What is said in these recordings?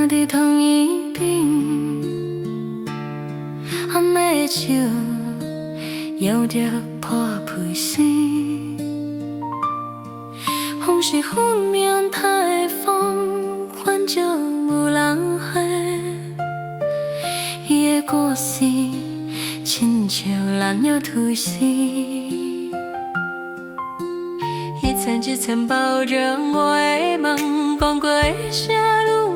躺伫同一边，阿妹的手摇着破皮声，风是拂面台风，反正有人回。伊的故事，亲像燃料吐丝，一层一层包着我的梦，讲过的声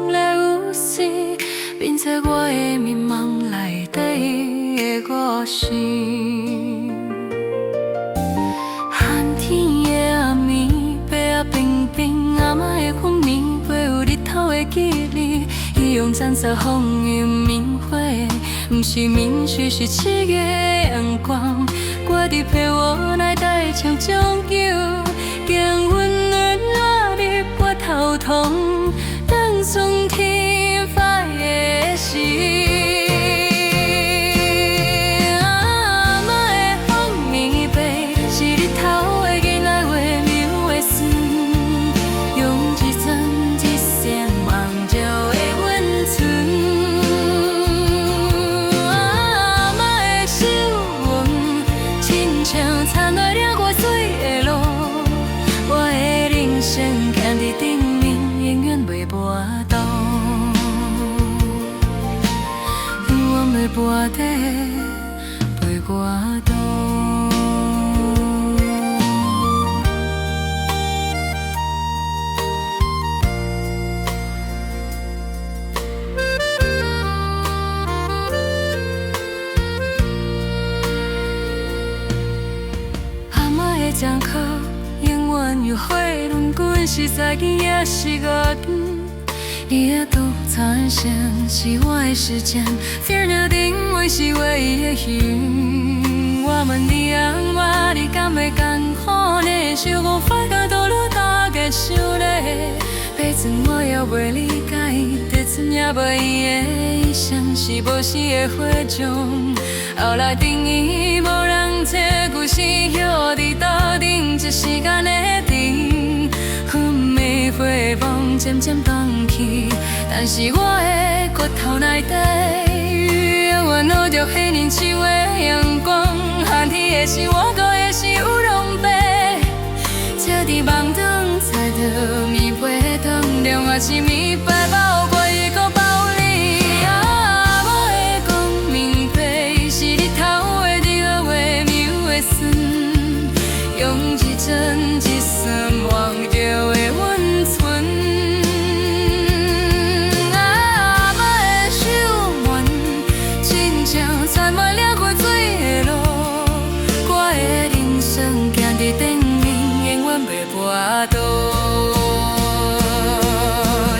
愈来愈细，拼凑我的迷茫内底的故事。寒天的暗暝，白啊冰冰，阿嬷的昏眠，陪有日头的记忆，伊用蓝色风云明火，不是民许是七月的阳光，我伫被窝内带唱将酒，经温暖落入我头痛，当春天发的时。跋底陪我渡。阿嬷的掌口永远有火轮滚，是早起也是午间。伊的独残声是我的时间，飞着定位是唯一的鱼。我问你啊，我你敢会艰苦呢？想无法甲倒落大家想咧，白船我也袂理解，地船也无伊的意象，是无死的火种。后来定义无人找故事，许伫头顶一时间的甜，昏的火光渐渐放弃，但是我的骨头内底，永远留着迄年秋的阳光。寒天的是我，过的是有容白，车伫梦中载着棉被糖，两我是棉被包裹伊，搁包你。啊，我的光明被是日头的日月妙的酸，用一针一线忘掉的温存。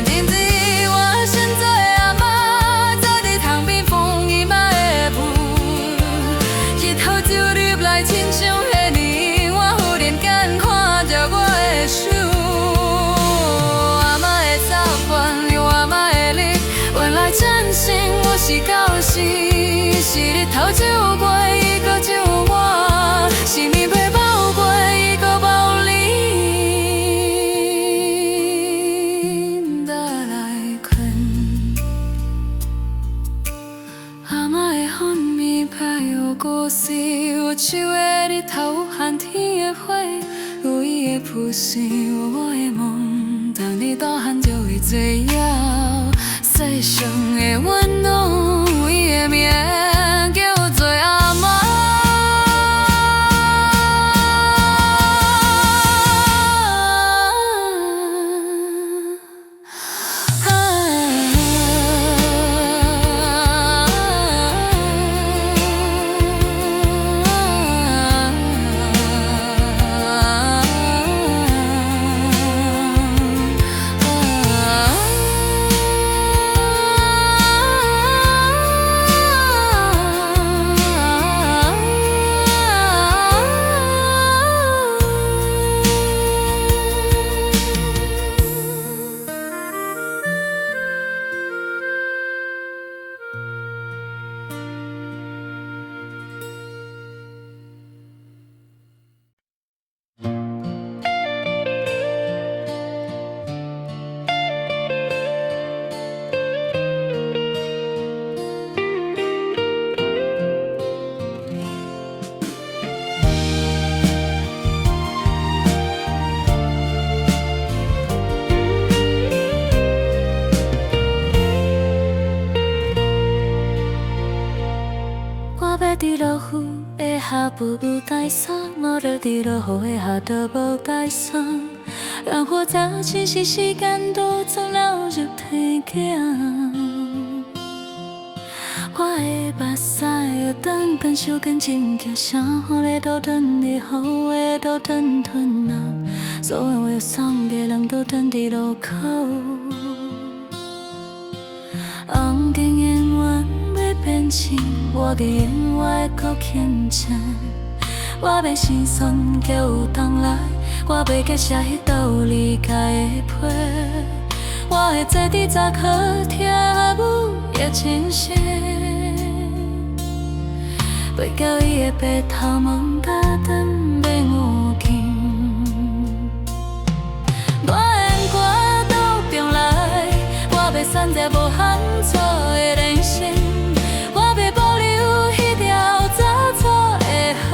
甚至我现在的阿嬷，早伫窗边放伊妈的舞，日头照入来，亲像迄年，我忽然间看着我的手。阿嬷的早饭，有阿嬷的力，原来真心我是到死，是日头照过伊，搁照我，是棉被包过伊，搁包你。故事有树的日头，寒天的火，有伊的扑声，有我的梦。当你大汉就会最遥，世上的温暖，有伊的名叫做阿嬷。伫落雨的下不无带伞，我落伫落雨的下都无带伞。让我在清晰时间都总流入天境。我的目屎会当感受更深刻，啥雨的都等伫雨的都等吞啊，所有有伤的人都等伫路口。红灯永远要变青，我的眼我搁欠钱。我要生酸叫有冬来，我要结写迄道离开的批。我会坐伫早课听舞也清醒，飞到伊的白头毛甲等免有劲。我的歌倒重来，我要选择无限错的人生，我要保留迄条早错的痕。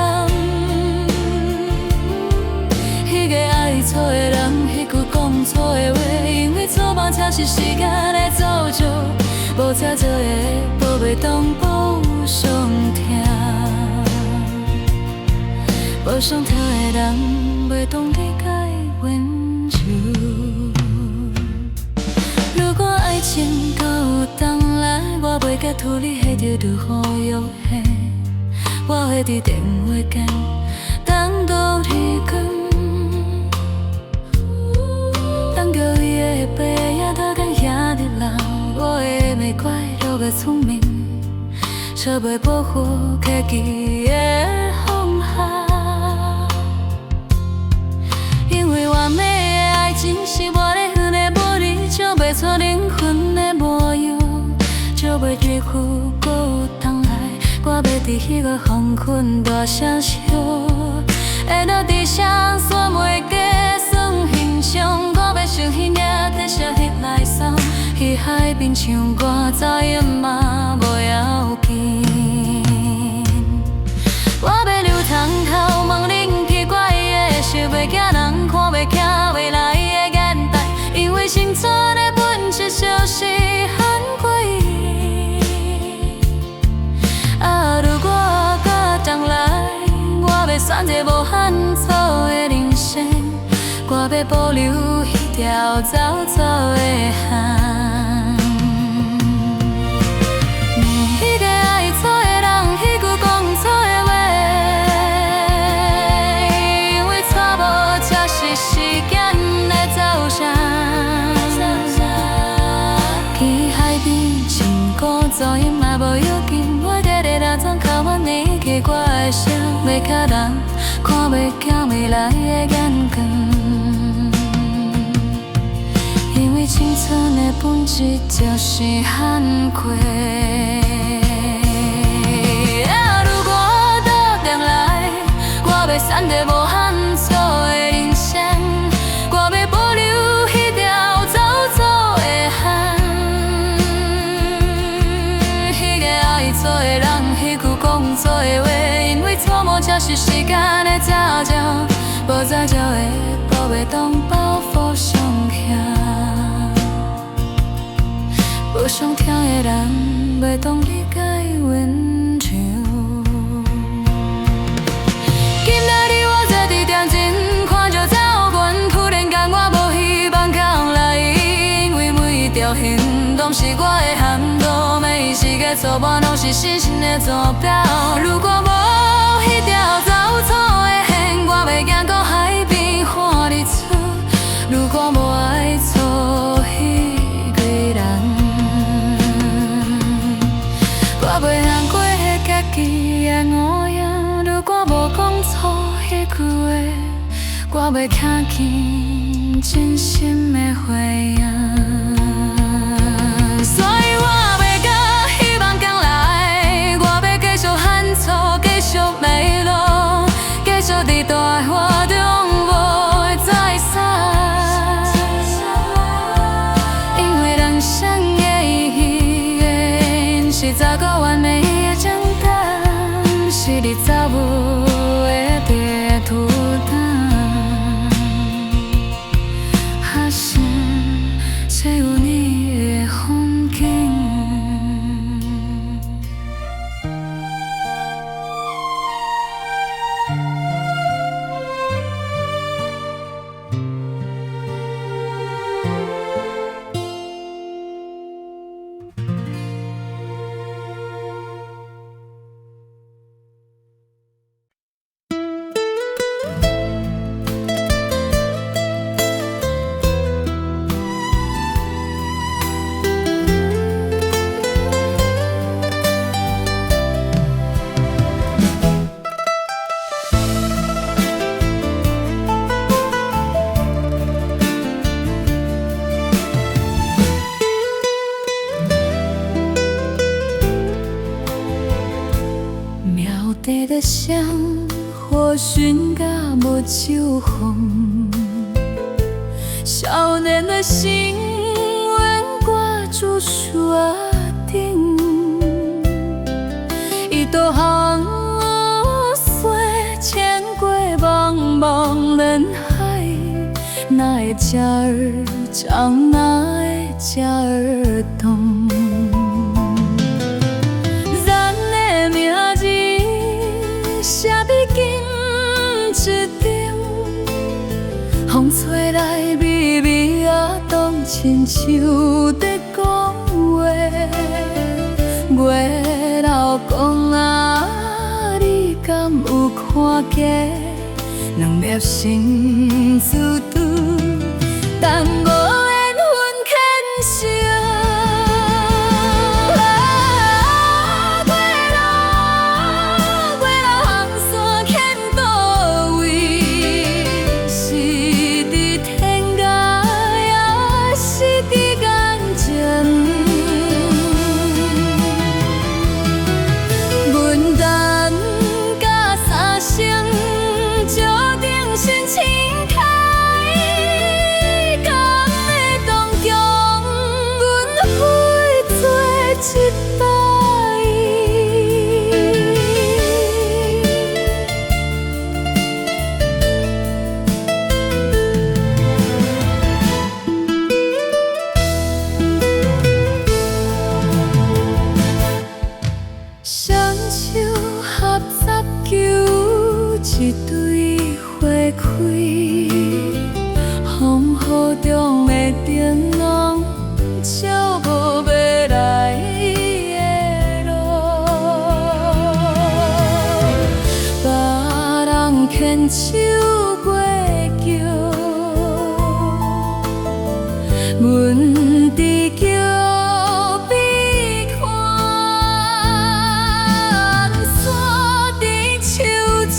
迄个爱错的人，迄句讲错的话，因为错误才是时间的造就，无才做的无袂当补偿疼，无伤疼的人袂当理解温柔。如果爱情搁有冬来，我袂甲土里下着如雨又下，我会伫电话间等到你讲。等到伊的背影都等遐日老，我的玫瑰落个聪明，却袂保护家己的放下。因为完美的爱情是我的恨的无你，照袂出灵魂的模样，照袂日久搁有冬来，我要伫迄个黄昏大声笑，会落地上煞袂加算欣赏。我要想彼领得写迄来送，去海边唱歌走远嘛无要紧。我要留窗头望恁奇怪的笑，袂惊人看，袂惊未来的眼袋，因为青春的本质就是很诡异。啊，如果搁冬来，我要选择无限错的人生，我要保留迄条走错的痕。迄个爱错的人，迄句讲错的话，因为错误才是时间的走向。去海边唱歌走远嘛无要紧，我伫日头窗靠阮你起我的声，袂甲人看袂见未来的眼光。因为青春的本质就是含愧。啊，如果倒转来，我要选择无限错的人生，我要保留迄条走错的痕。迄个爱错的人，迄句讲错的话，因为错误才是时间的造就，无造就的无袂当报复伤痛。无伤疼的人，袂当理解温柔。今仔日我坐伫电前，看着走远，突然间我无希望讲来，因为每一条行动是我的handle，每一时个错误拢是深深的坐标。如果无迄条走错的线，我袂行到海边看日出。如果无爱错迄个人，我袂通过迄家己的乌影。如果无讲错迄句话，我袂听见真心的回应。所以我袂甲希望降来，我要继续喊错，继续迷路，继续伫大雨中无会再散。因为人生的意义，是找个完美的简单，是你找有的别途灯，还是只有你的风景？地的香火熏甲无手风，少年的心愿挂住山顶，伊导航水牵过茫茫人海，哪会假儿长，哪会假儿短？咱的名字写在金纸顶，风吹来微微啊动，亲像在讲话。月老公啊，你敢有看见？两粒心似拄，但无缘分牵绳。月老航线牵倒位？是伫天涯，也是伫眼前？阮等甲三声。深情开，甘的当中，阮会做一摆。双手合十求一对。花开，风雨中的灯笼照无要来的路，别人牵手过桥，阮伫桥边看山伫树枝。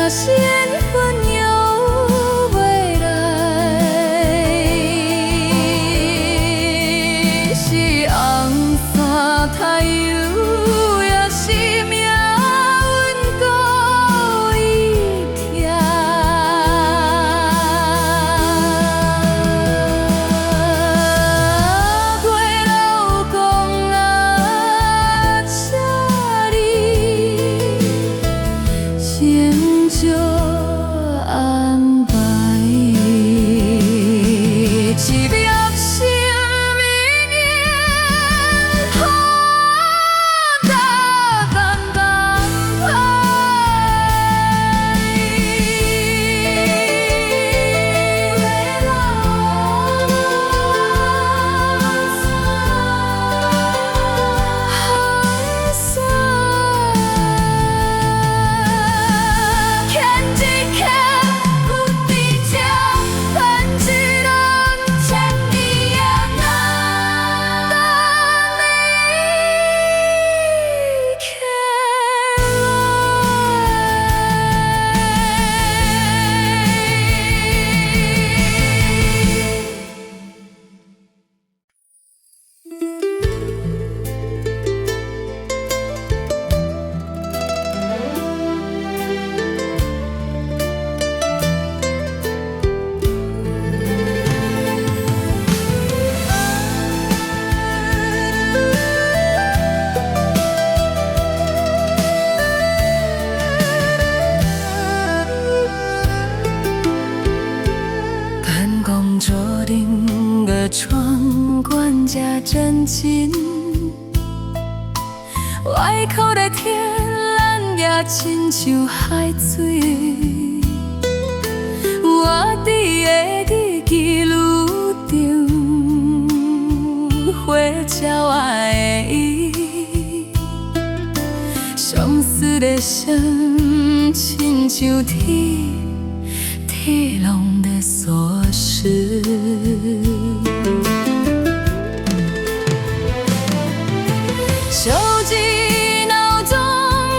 是缘分有未来，是红衫太阳，也是命运故意疼。月老公啊，请你先就安排一粒生命，好大淡淡爱。月老海山。穿冠加真情，外口来听，咱也亲像海水。我伫个日记路顶，花鸟仔的伊，相思的声，亲像天，天拢在锁时。手机闹钟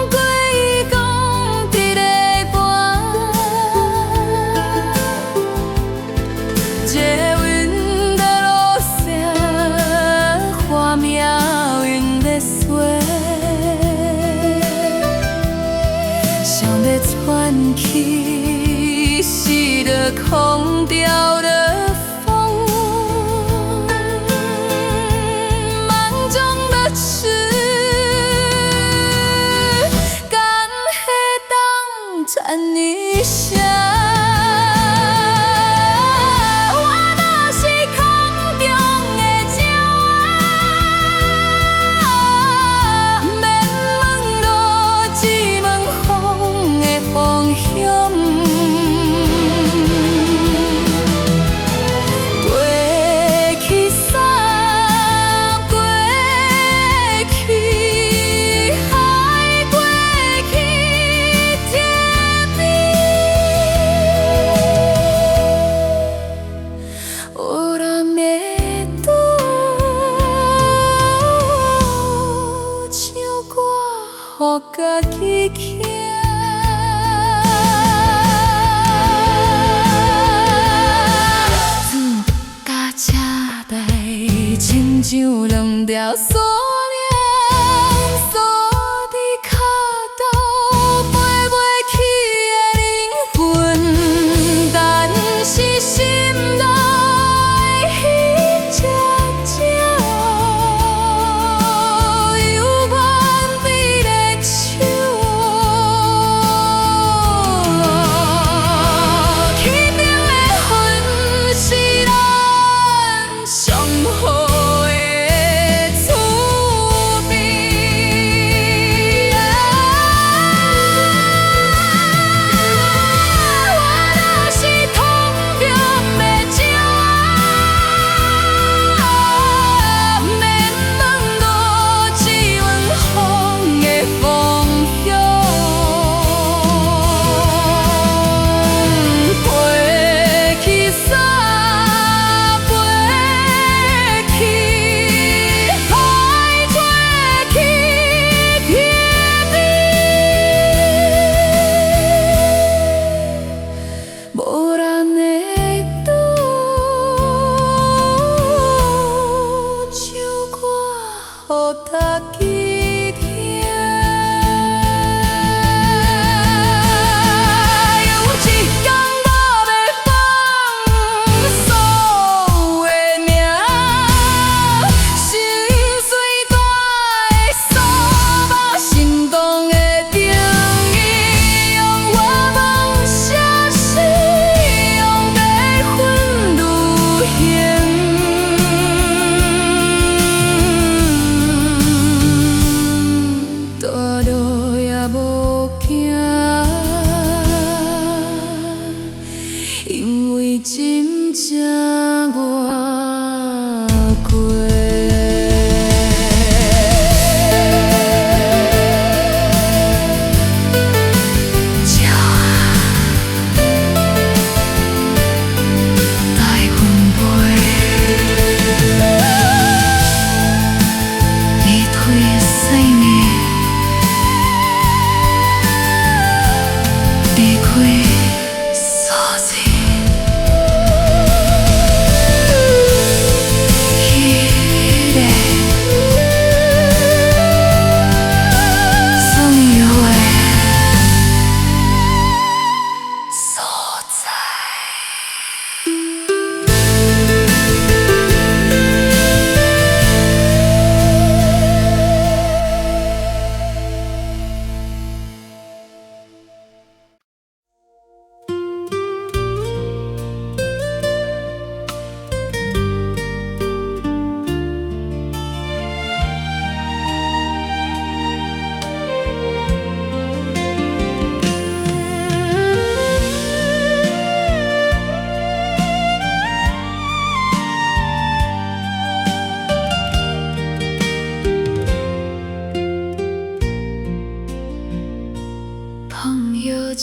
过伊讲一个半，接阮的路声，画面晕在水，想要喘气，熄了空调的风，梦中的痴。叹一声，我就是空中的鸟仔，免问路，只问风的方向。过去山，过去海，过去天。有人会拄唱歌，予家己听。船甲车台，亲像两条锁链，锁伫脚头，飞袂去的灵魂，但是心内。上好的厝。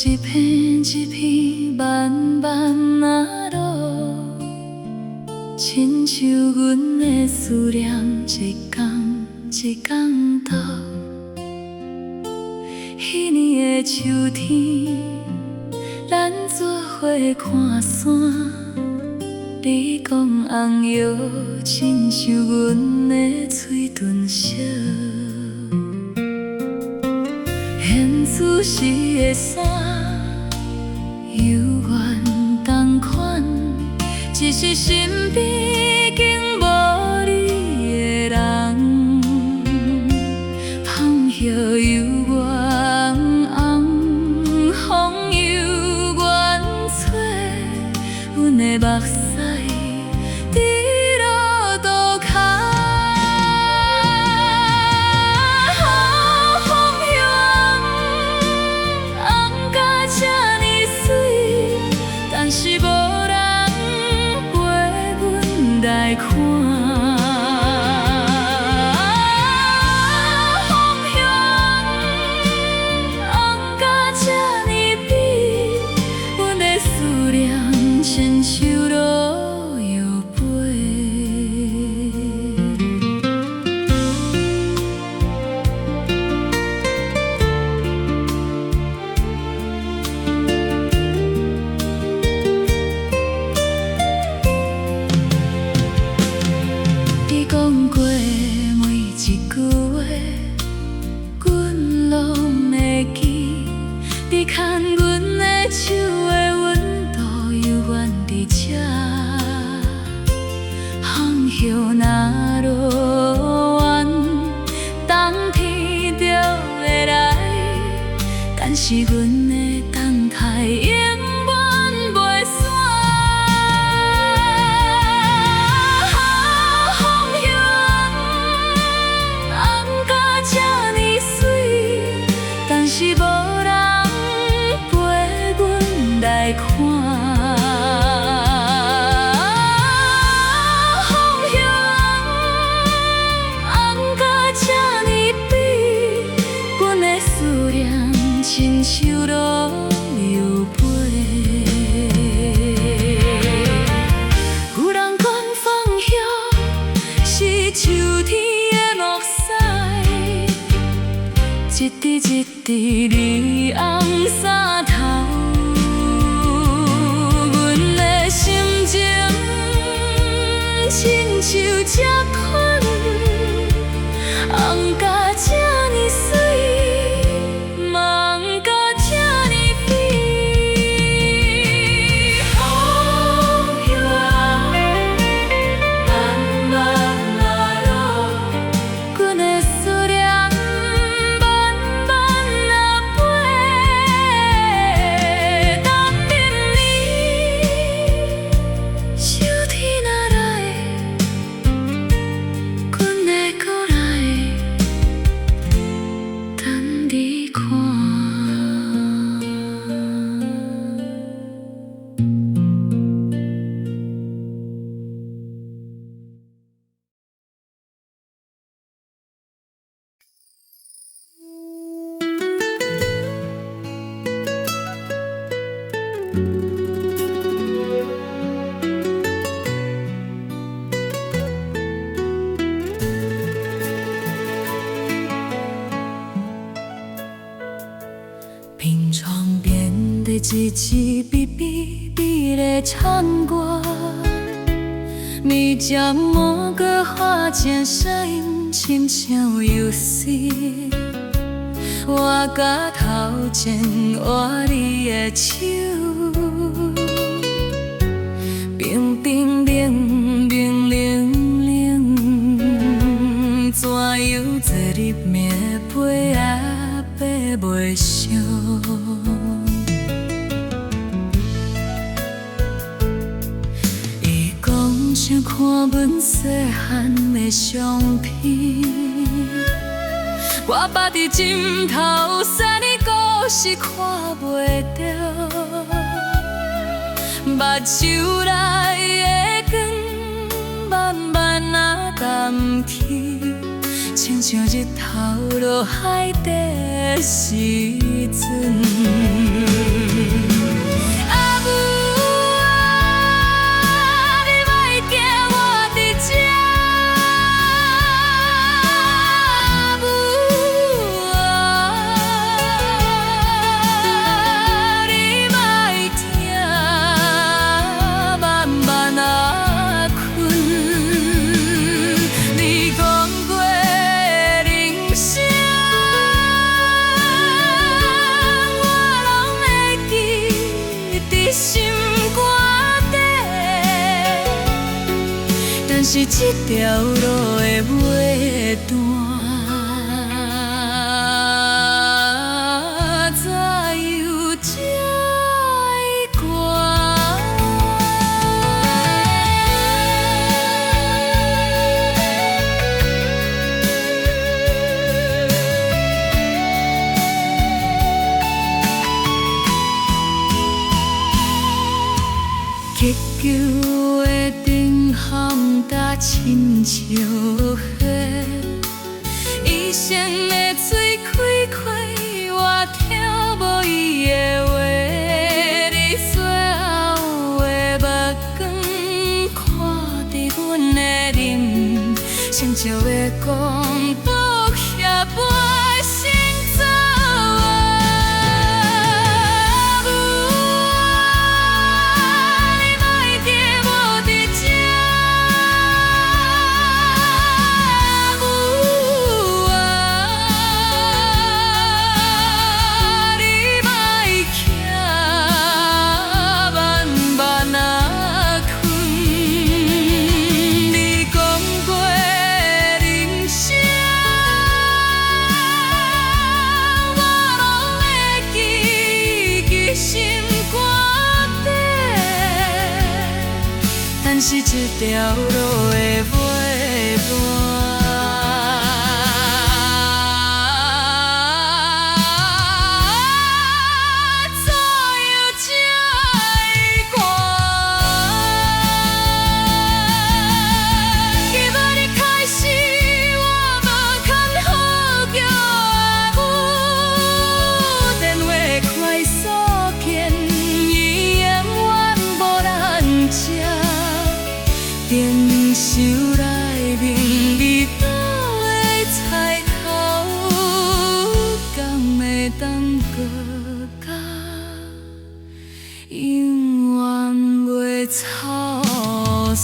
一片一片漫漫那路，亲像阮的思念，一天一天到。迄年的秋天，咱做伙看山，你讲红叶亲像阮的嘴唇烧。现此时的伞，犹原同款，只是身边已经无你的人。风叶犹原红，风犹原吹，阮的目屎滴落渡口。但是无人陪阮来看，风向红甲这呢美，阮的思念亲像落摇飞。你讲过每一句话，阮拢会记。你牵阮的手的温度，犹原伫这。风叶若落远，冬天就会来。但是阮的等待永远袂散。但是无人陪阮来看，风向红甲这呢美，阮的思念亲像落摇飞。有人讲风叶是秋天的目屎，一滴一滴绿红衫头，阮的心情亲像这款，红甲这呢水，梦甲这呢美。风叶慢慢来落，阮的思念。病床边的一支哔哔哔的唱歌，暝渐满过花前声音亲像游戏。我甲头前握你的手，冰冰冷冰冷冷，怎样坐入眠被也爬袂上。伊讲想看阮细汉的相片，我趴伫枕头，啥呢故事看袂着，目睭内的光慢慢啊淡去，亲像日头落海底时阵。阿母啊，你莫惊我伫这。阿母啊，你莫听，慢慢啊困。你讲过人生，我拢会记伫心肝底。但是这条路的尾段，再有这关。乞求的灯含搭亲像火，伊生的嘴开开，我听无伊的话。你最后的目光看伫阮的脸，亲像要讲抱歉我的心走啊。但是这条路的尾段。电视内面味道的菜头，敢会当搁甲永远袂臭散？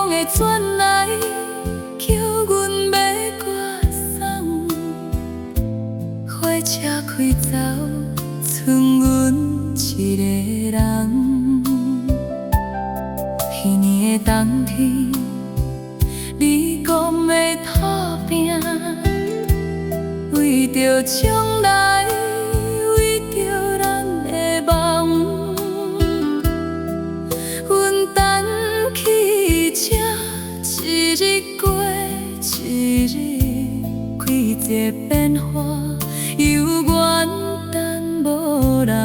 的转来，叫阮要歌送，火车开走，剩阮一个人。彼年的冬天，你讲要打拼，为着将来，为着咱的梦。阮等去这一日过一日，开一个变化，犹原等无人。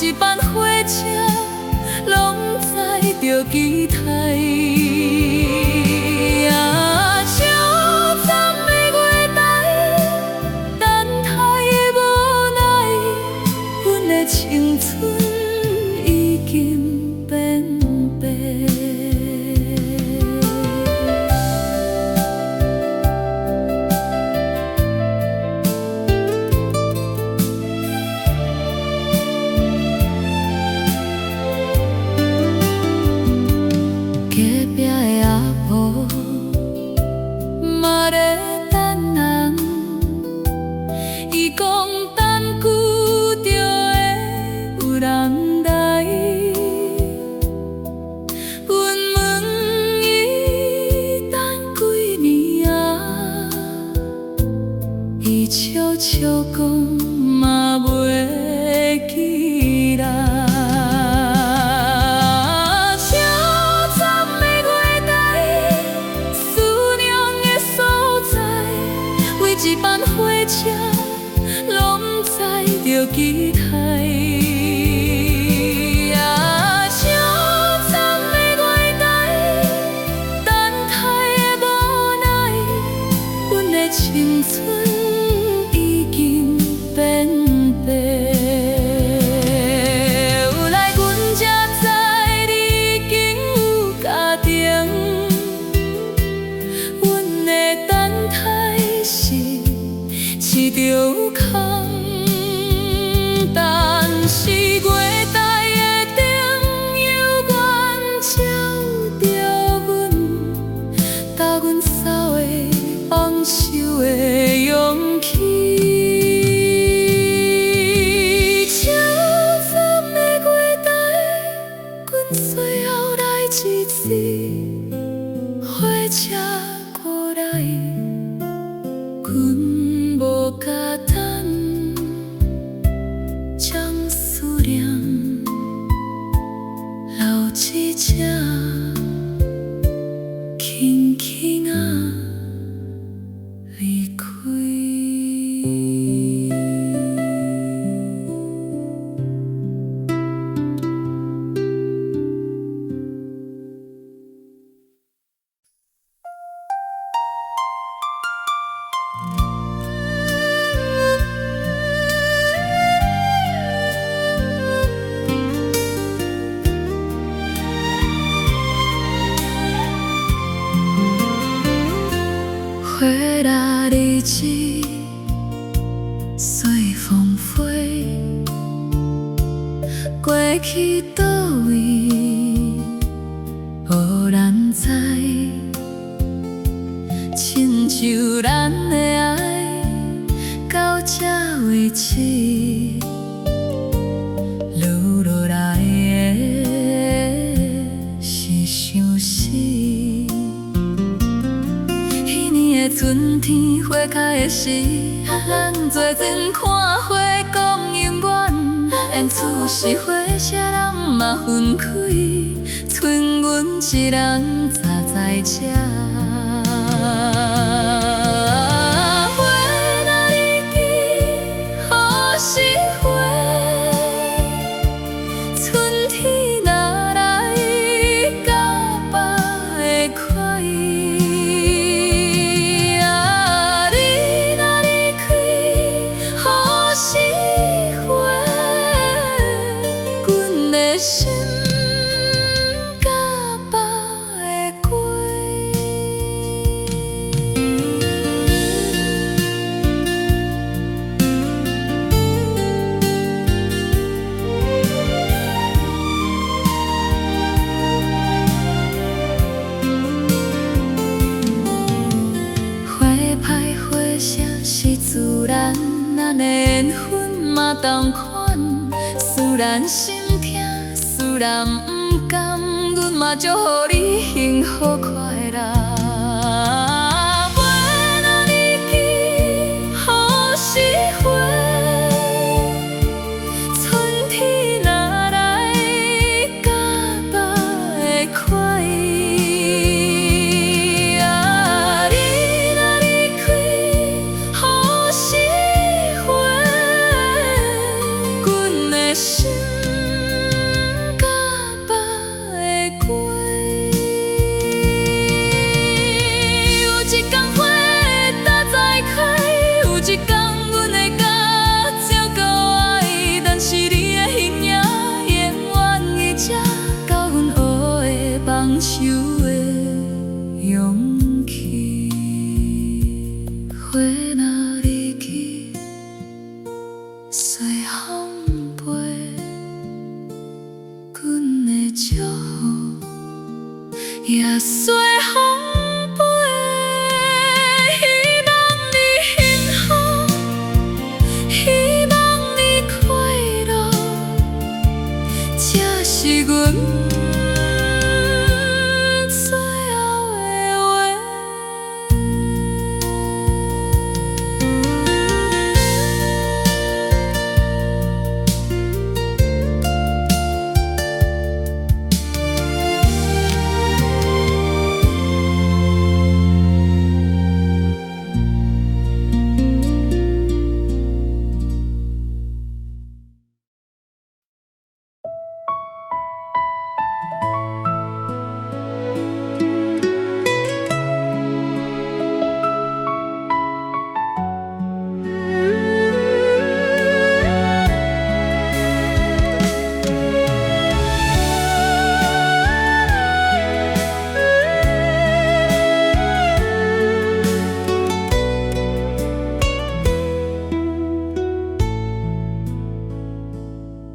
一班火车拢载着期待，消沉的月台，等待的无奈，阮的青春已经变白。嘛在等人，伊讲等久就会有人来。阮问伊等几年啊，伊笑笑讲嘛袂记啦。一班火车拢载着期待，消沉的月台，等待的无奈，阮的青春已经变白。有来阮才知你已经有家庭，阮的等待是着空，但是月台的灯犹原照着阮，搭阮走的放手的勇气。消沉的月台，阮最后来一次，火车过来，阮无甲等，将思念留一只，轻轻啊离开。回答日子随风飞，过去倒位无人知，亲像咱的爱到这为止，留落来的是相思。春天花开的时，咱做阵看花讲永远。缘处是花谢人嘛分开，剩阮一人站在这。花若离去，何时花？春天若来，甲别会快。心甲别会过。的缘分嘛同款，虽然心痛，虽然不甘，阮嘛祝福你幸福快乐。月若日记，雨时花，春天若来，甲目会快。心甲目会过，有一天花会搭再开，有一天阮会甲照到爱，但是你的形影永远伫这，教阮学会放手的勇气。花若日记，随风。阮的祝福也随风飞，希望你幸福，希望你快乐，这是阮最后的话。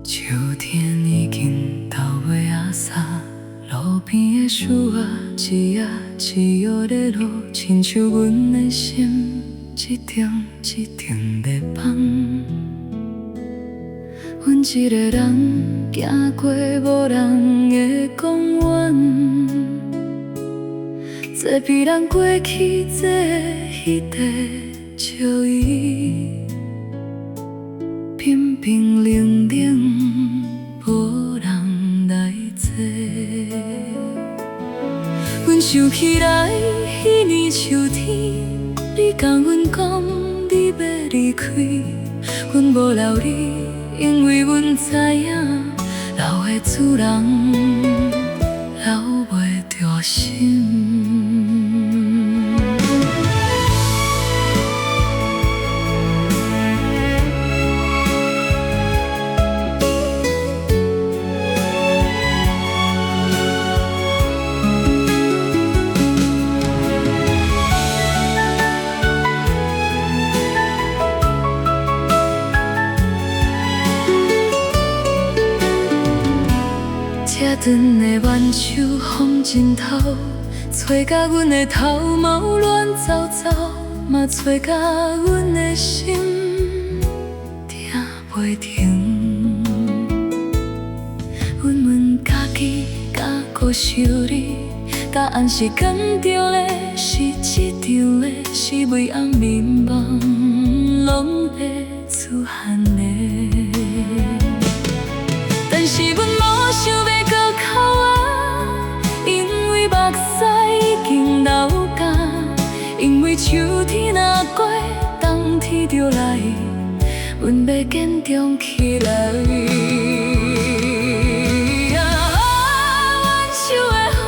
秋天已经到尾仔三，路边的树仔一叶一摇在落，亲像阮的心一点一点在放。阮一个人行过无人的公园，这比咱过去这迄块笑意。平平冷冷，无人来坐。阮想起来，迄年秋天，你甲阮讲你要离开，阮无留你，因为阮知影，老的主人留袂着心。车阵的挽手风真透，吹甲阮的头毛乱糟糟，嘛吹甲阮的心听袂停。阮问家己，甲搁想你，答案是感动的，是这场的，是每暗眠梦拢会出汗的。但是阮无想要。目屎已经流干，因为秋天若过，冬天就来，阮要坚强起来。挽手的风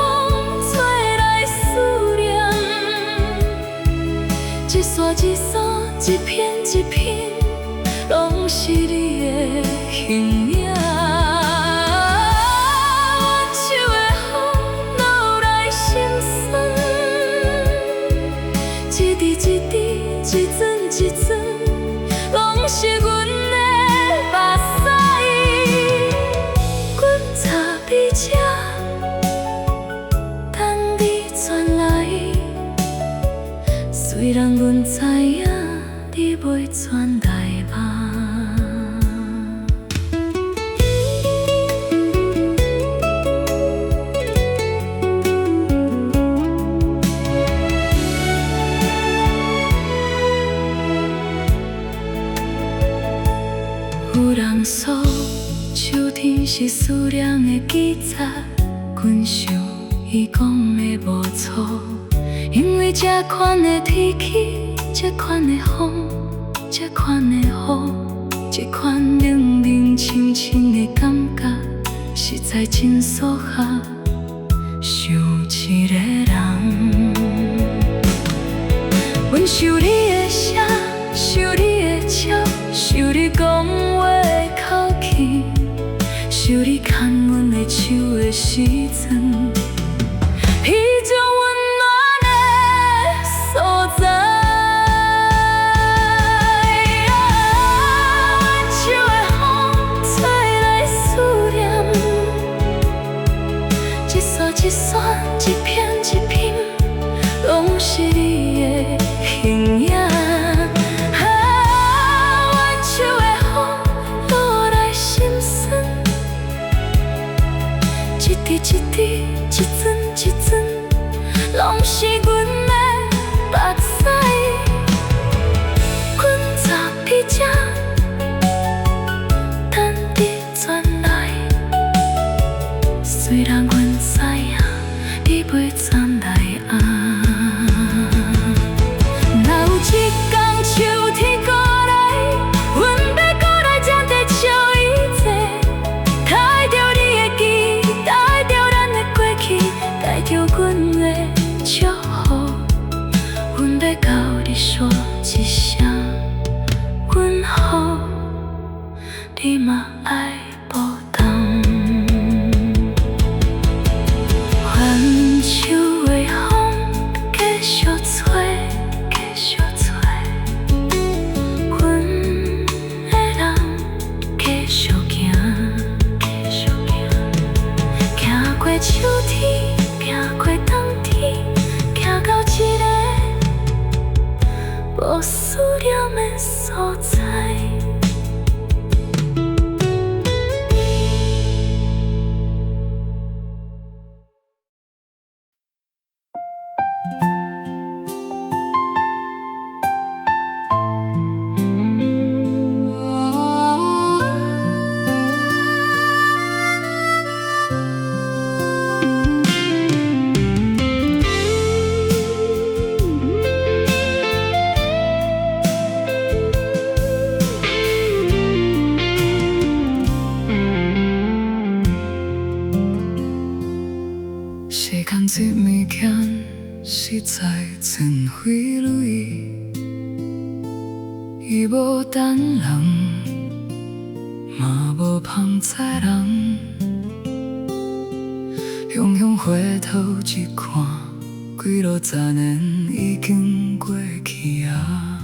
吹来思念，一线一线，一片一片，拢是你的形影。一滴一滴，一寸一寸，拢是阮的目屎。阮插在这，等你转来。虽然阮知影你袂转来吧。是思念的记载，阮想伊讲的无错。因为这款的天气，这款的风，这款的雨，这款冷冷清清的感觉，实在真适合想一个人。阮想你的声，想你的笑，想你讲话的口气，想你牵阮的手的时阵，彼种温暖的所在。阮手的风吹来思念，一线一线，一片一片，拢是你的形影。一滴一针一针，拢是阮的目屎。阮昨伫这等你转来，虽然阮知影你袂转来啊。若有一天秋天过来，阮要过来将地笑伊坐，带着你的记忆，带着咱的过去，带着阮的祝福，阮要甲你说一声阮好，你嘛爱报答。挽手的风继续吹，继续吹，阮的人继续行，继续行，行过秋天，行过冬天，行到一个无思念的所在。时间这物件实在真费泪，伊无等人，嘛无芳采人。雄雄回头一看，几落十年已经过去啊。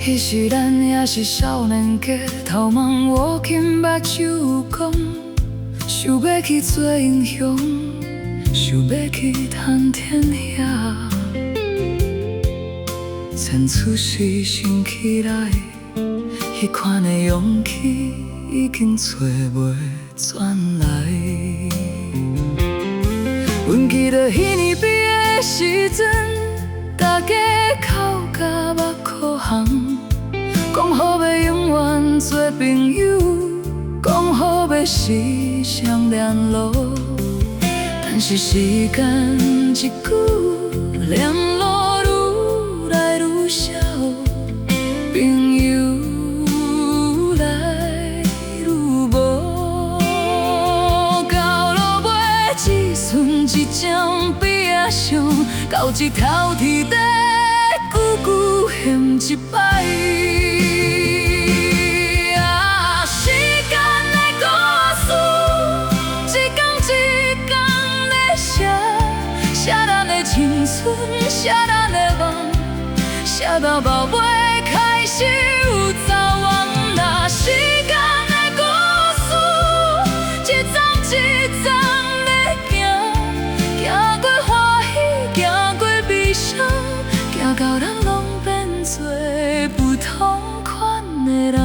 迄时咱也是少年家，头毛乌金目睭讲。想要去做英雄，想要去谈天涯，前出世想起来，迄款的勇气已经找袂转来。阮记得迄年毕业的时阵，大家哭甲目哭红，讲好要永远做朋友，讲好要时常联络，但是时间一久，联络愈来愈少，朋友来愈无。到落尾只剩一张毕业相，到一头天地，久久嫌一摆。青春写咱的梦，写到到尾开始有走远。若时间的故事，一站一站的行，行过欢喜，行过悲伤，行到咱拢变做不同款的人。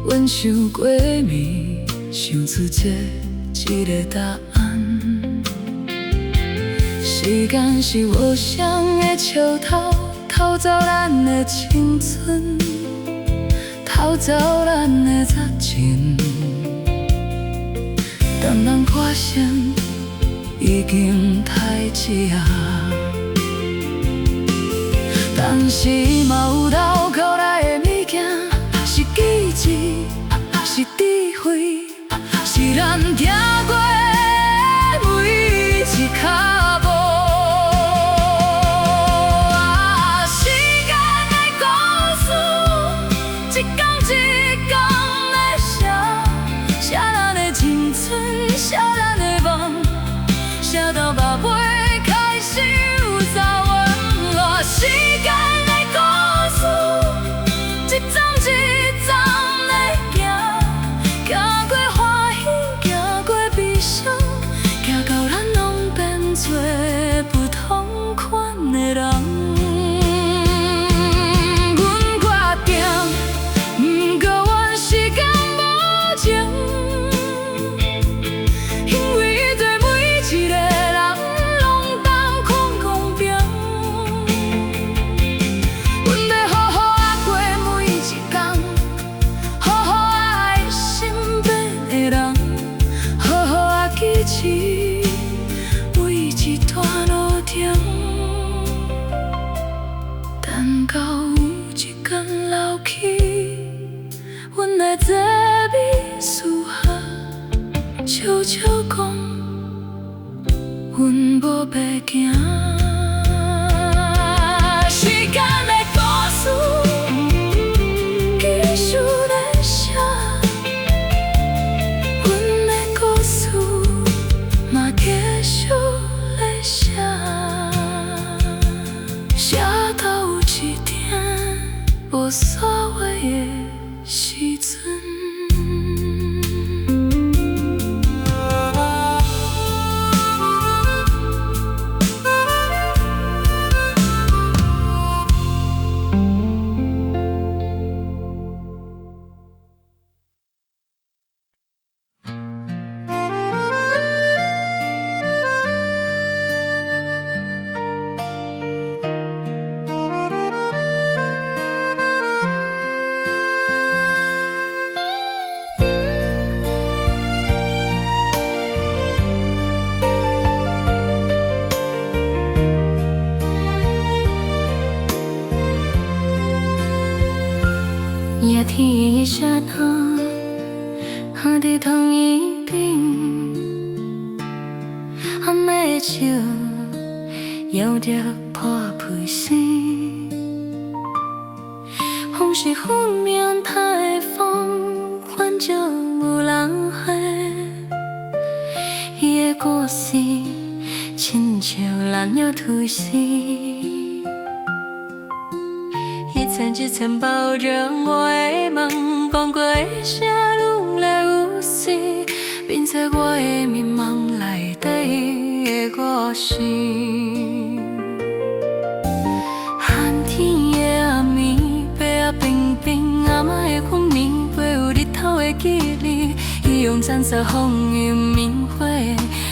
阮想过暝，想出一个答案。时间是无声的笑偷，偷走咱的青春，偷走咱的热情。当咱发现已经太迟啊，但是嘛有倒扣来的物件，是记忆，是智慧，是咱行过的每一脚步。啊，时间的故事，一天一天在写，写咱的青春，写咱的梦，写到目尾开始有皱纹。啊，时间的故事，一张一张在行，行过欢喜，行过悲伤，行到咱拢变做不同款的人。每一段路程，等到有一天老去，阮来坐秘书下，悄悄讲，阮无要行。时间的故事，继续在写。写到有一天无所谓的时阵。夜天的山下，下在同一边，暗暝的树摇着破皮声，风是拂面台风，反正有人回。伊的故事，亲像蓝鸟吐丝。一层一层包着我的梦，讲过的声愈来愈细，变作我的迷茫内底的故事。寒天的暗暝，白啊冰冰，阿嬷的困眠，陪有日头的记忆，伊用蓝色风云明火，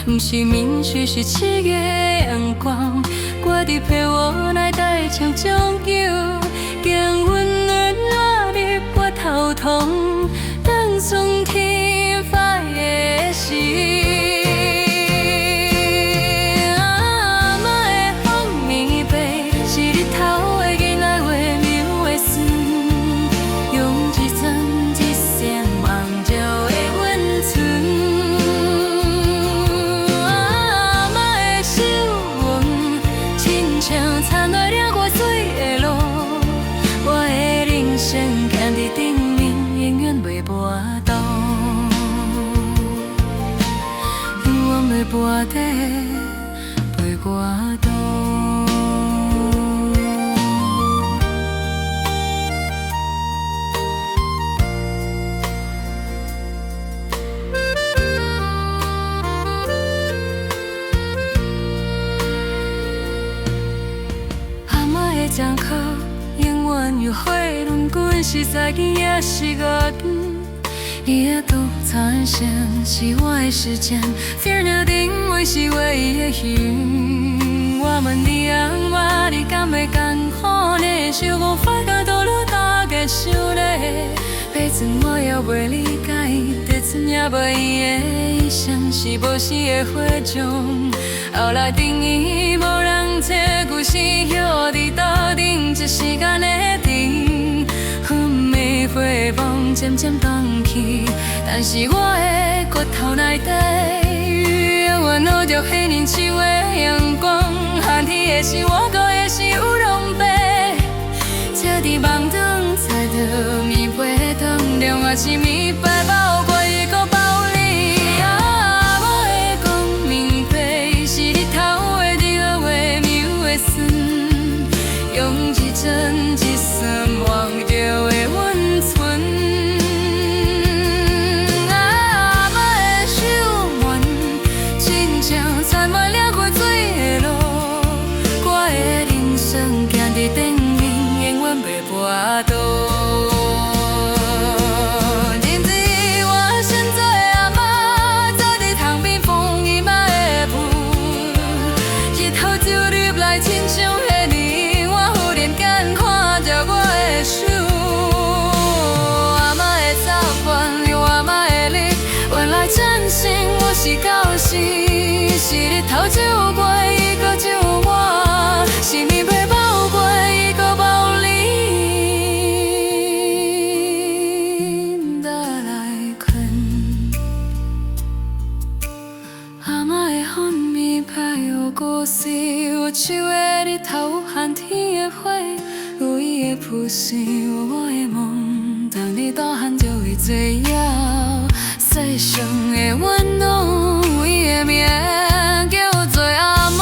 不是明许是七月的阳光，我伫被窝内带唱种酒。经温暖我的波头痛，等春天发的时。阿嬷的风棉被，是日头的囡仔画描的丝，用一针一线望着的温存。阿嬷的手纹，亲像残落了我水的路。生行伫顶面，永远袂跋倒，永远袂跋底，陪我走。阿嬷的掌口。永远有花轮滚，是早见也是午间，你的独产性是我的时间，反正定位是唯一的幸。我问你啊，你敢袂艰苦呢？想无法到倒落大家想咧，彼此我也袂理解，得怎也无伊的意象是无死的火种。后来定义无人这故事摇伫头顶，一时间的甜，昏迷花梦渐渐放弃，但是我的骨头内底，永远留着迄年树的阳光。寒天的是我过的是有容白，车伫梦中猜到暝袂长，另外是暝白包过伊搁包你啊，我会讲明白，是日头的日落的渺的酸，用一针一算忘掉的温存。是到死，是日头照过伊搁照我，是暝袂包过伊搁包你，倒来困。阿嬷的粉面派有故事，有树的日头，寒天的火，有伊的扑心，有我的梦。当你大汉就会最遥。世上的温暖，有伊的名叫做阿嬷。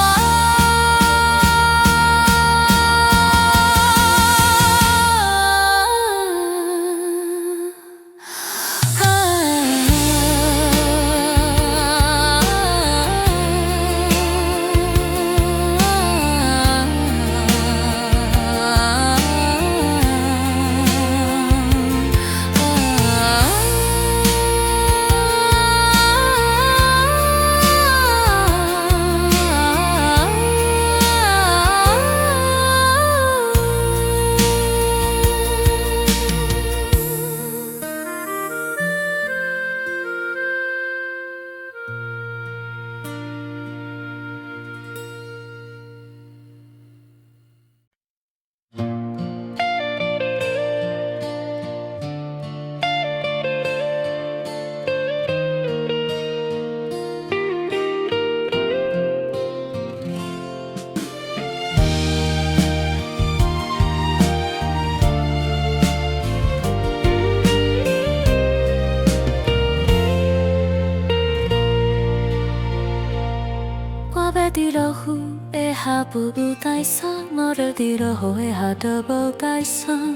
伫落雨的下不无带伞，无落伫落雨的下都无带伞。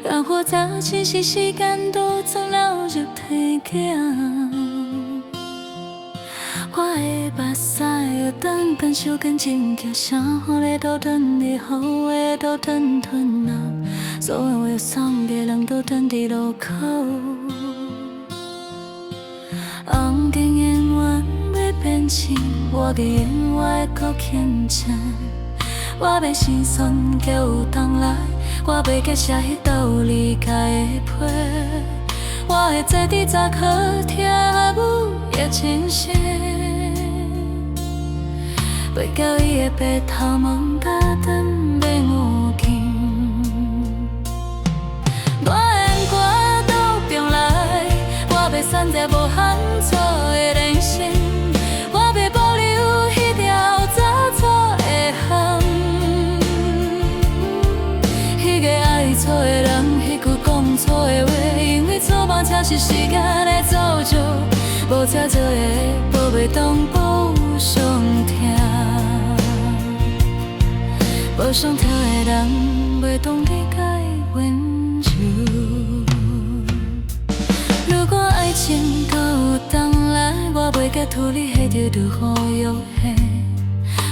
让我早清醒时间都总了入天镜。我的目屎会当感受更深刻，声雨的都吞伫雨的都吞啊，所有的伤别人都吞伫路口。红景演员要变成我的演我会搁牵牵，我要心酸叫有冬来，我要结写迄道离开的批，我会坐伫闸口听舞也清醒，飞到伊的白头毛甲长变有劲。我演歌倒重来，我要选择无限错的人生。错的人，迄句讲错的话，因为错梦才是时间的造就，无车做的无袂当无上疼，无上疼的人袂当理解温柔。如果爱情搁有冬来，我袂甲土里下着如何约会，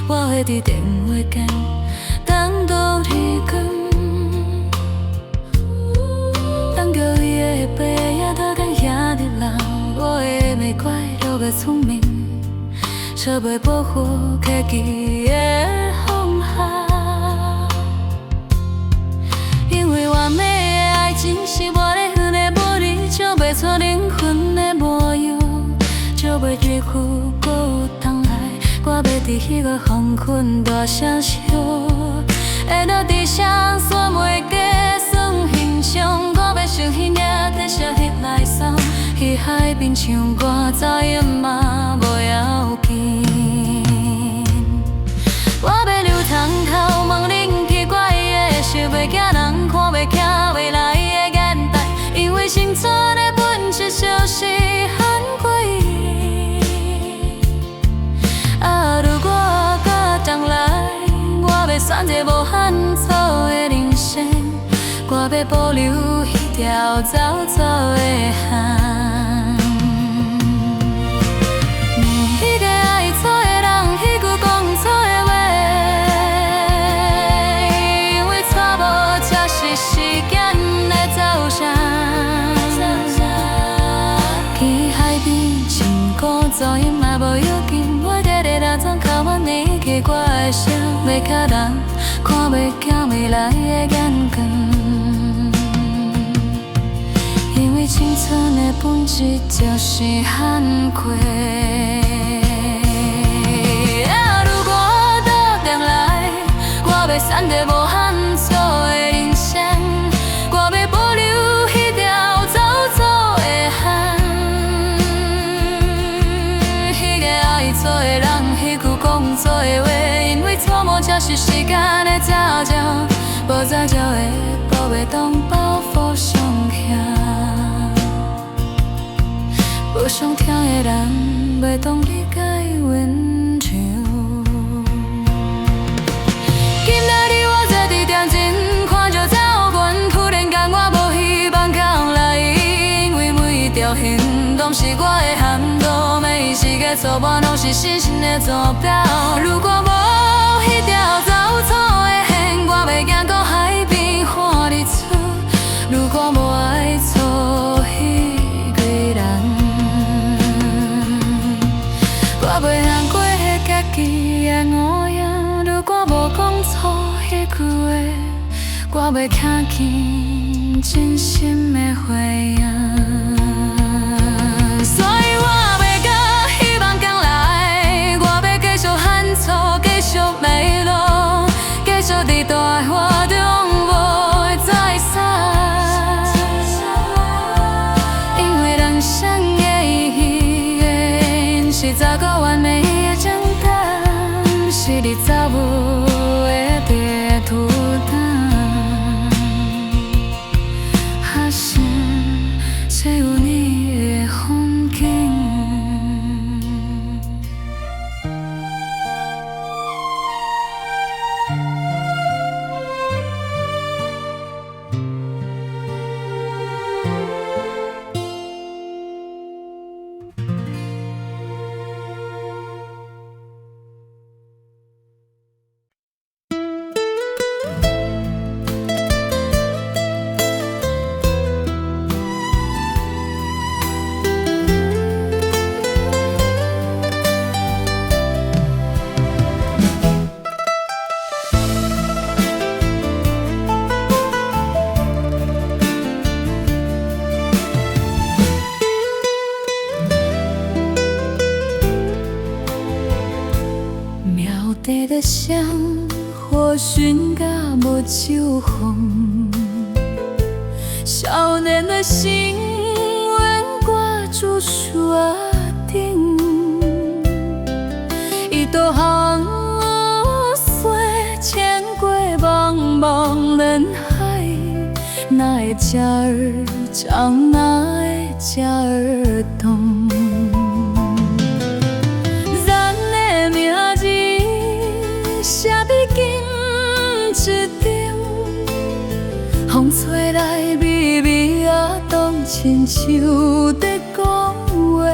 我会伫电话间等到天光。叫伊的背影，头间遐日袂聪明，找袂保护客气的方法。因为完美的爱情是我咧远的玻璃，照袂出灵魂的模样，照袂日久搁有通来。我要伫迄个黄昏大声笑，会落地上煞袂加算欣赏。我要想彼领在烧迄来送，去海边唱歌走音嘛无要紧。我要流通头问恁奇怪的，想袂惊人看袂起未来的眼袋，因为生存的本质就是很诡异。啊，如果甲将来，我要选一个无限错的人生，我要保留迄条走走的巷。迄个爱错的人，迄句讲错的话，因为错无才是时间的走向。去海边唱歌走音嘛无要紧，我直直打从靠阮年纪我的声，要甲人看袂见未来的眼光。因为青春的本质就是含愧。啊，如果倒转来，我要选择无限错的人生，我要保留迄条走错的巷。迄个爱错的人，迄句讲错的话，因为错误才是时间的照照，无早照的抱袂动包袱上轻。无想听的人，袂懂理解温柔。今仔日我坐伫店前，看着走阮，突然间我无希望讲来，因为每一条行动是我的handle，每一时个错误拢是深深的坐标。如果无迄条走错的线，我袂惊到海边看日出。如果无爱错迄个人，我袂通过迄家己的乌影。如果无讲错迄句话，我袂听见真心的回应。所以我要甲希望讲来，我要继续喊错，继续迷路，继续伫大海中无再散。因为人生的意义，是找个完美的简单，是你找无的地图档，还是只有你的风景？地的香，或寻甲无手风。少年的心，愿挂住沙顶。伊导航水牵过茫茫人海，哪会假儿长，哪会假儿短？咱的名字写在金纸顶，风吹来微微啊动，亲像在讲话。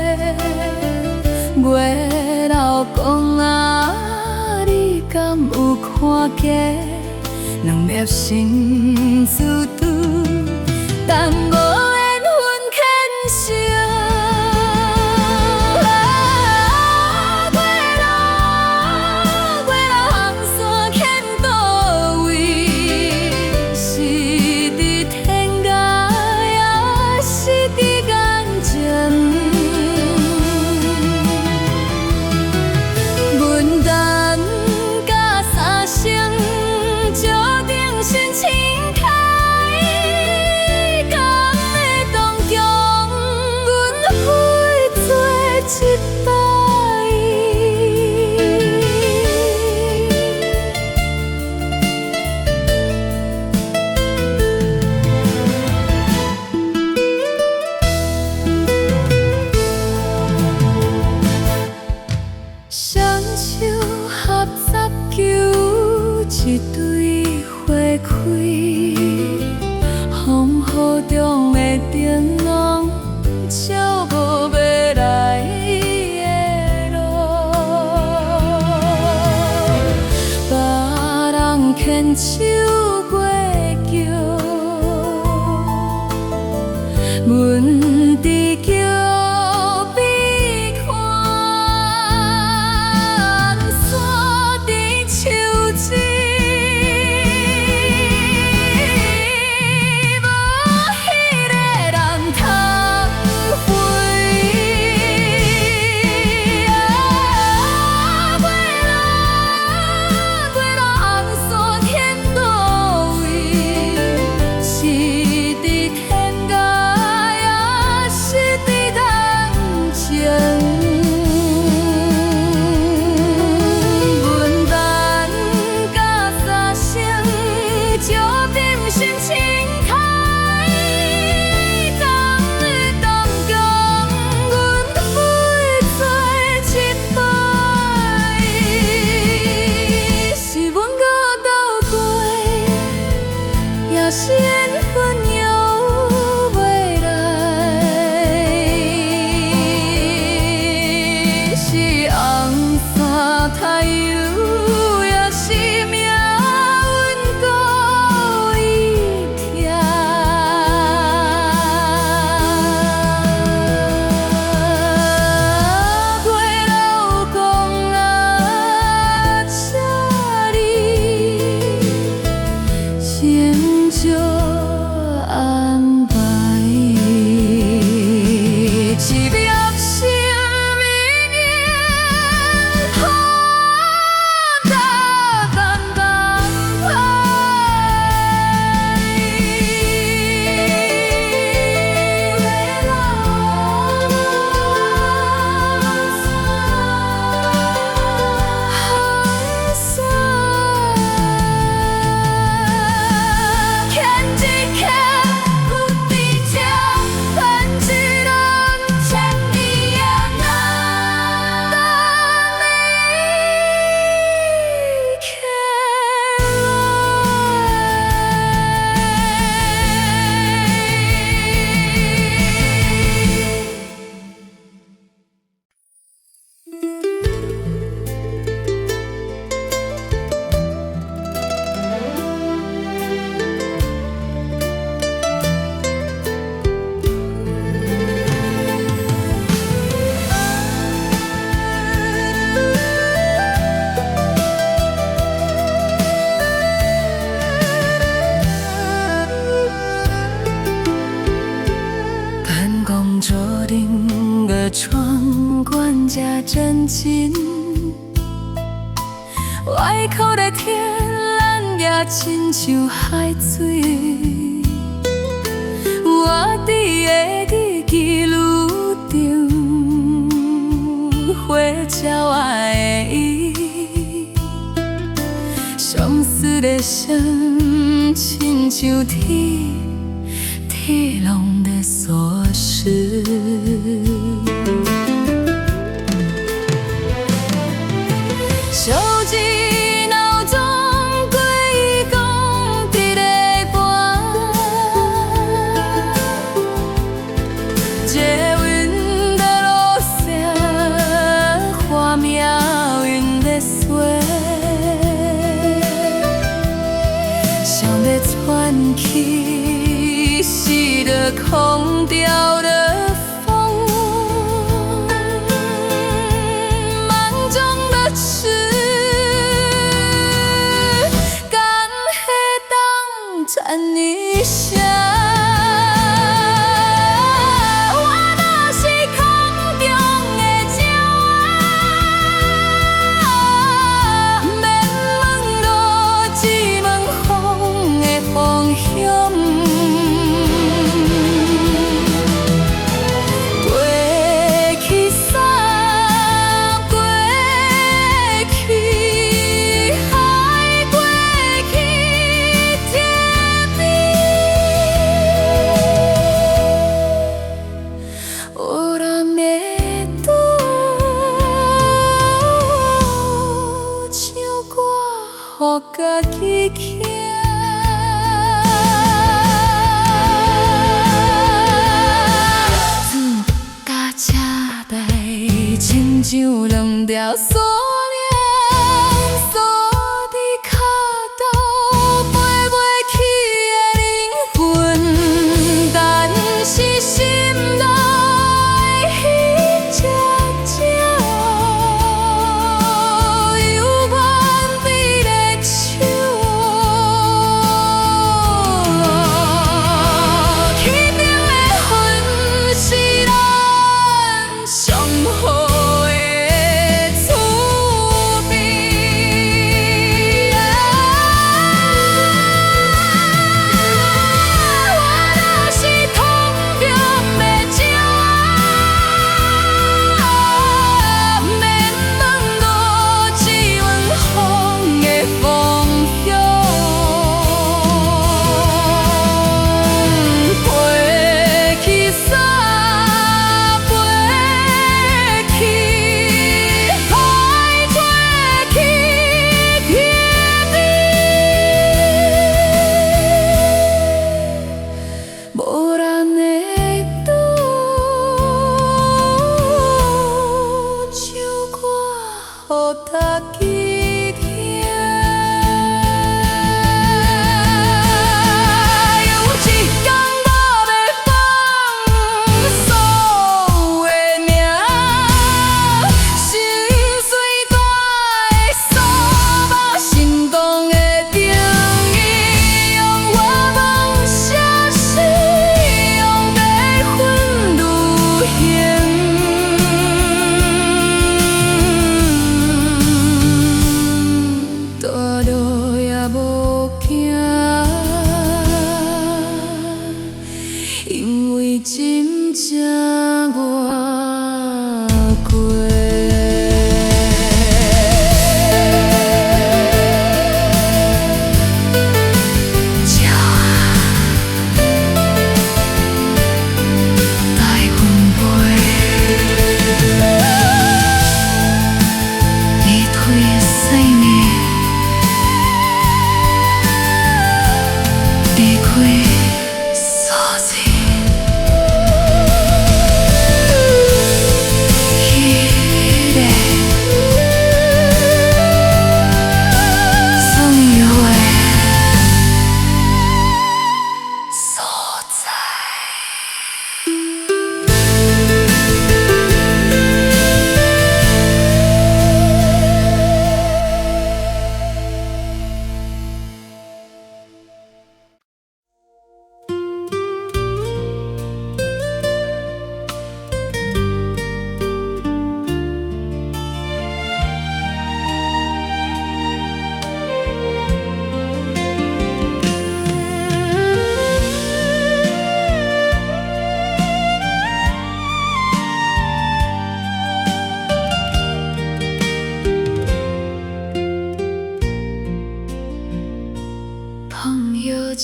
月老公啊，你敢有看见两粒心似拄，但无缘分牵手？一摆。双手合十求一对花开，风雨中的灯笼照无要来的路，别人牵手过桥，阮伫桥边看。是缘分又未来，是红伞太阳，也是命运故意疼。月老公啊，这里先就安排，是业生命缘，好大淡淡排。月老海山。天公注定的闯关这真情，外口的天蓝也亲像海水，我伫个记录中花鸟的伊，相思的声亲像天龙的锁匙。手机闹钟几讲一个半，捷运的路上画命运在飞，想要喘气，是着空调的风，梦中的痴，敢会当蝉一声？像两条锁链锁伫脚头，飞袂去的灵魂，但是心内迄只鸟，犹原美丽手。天顶的云是咱上好。因为真正我过。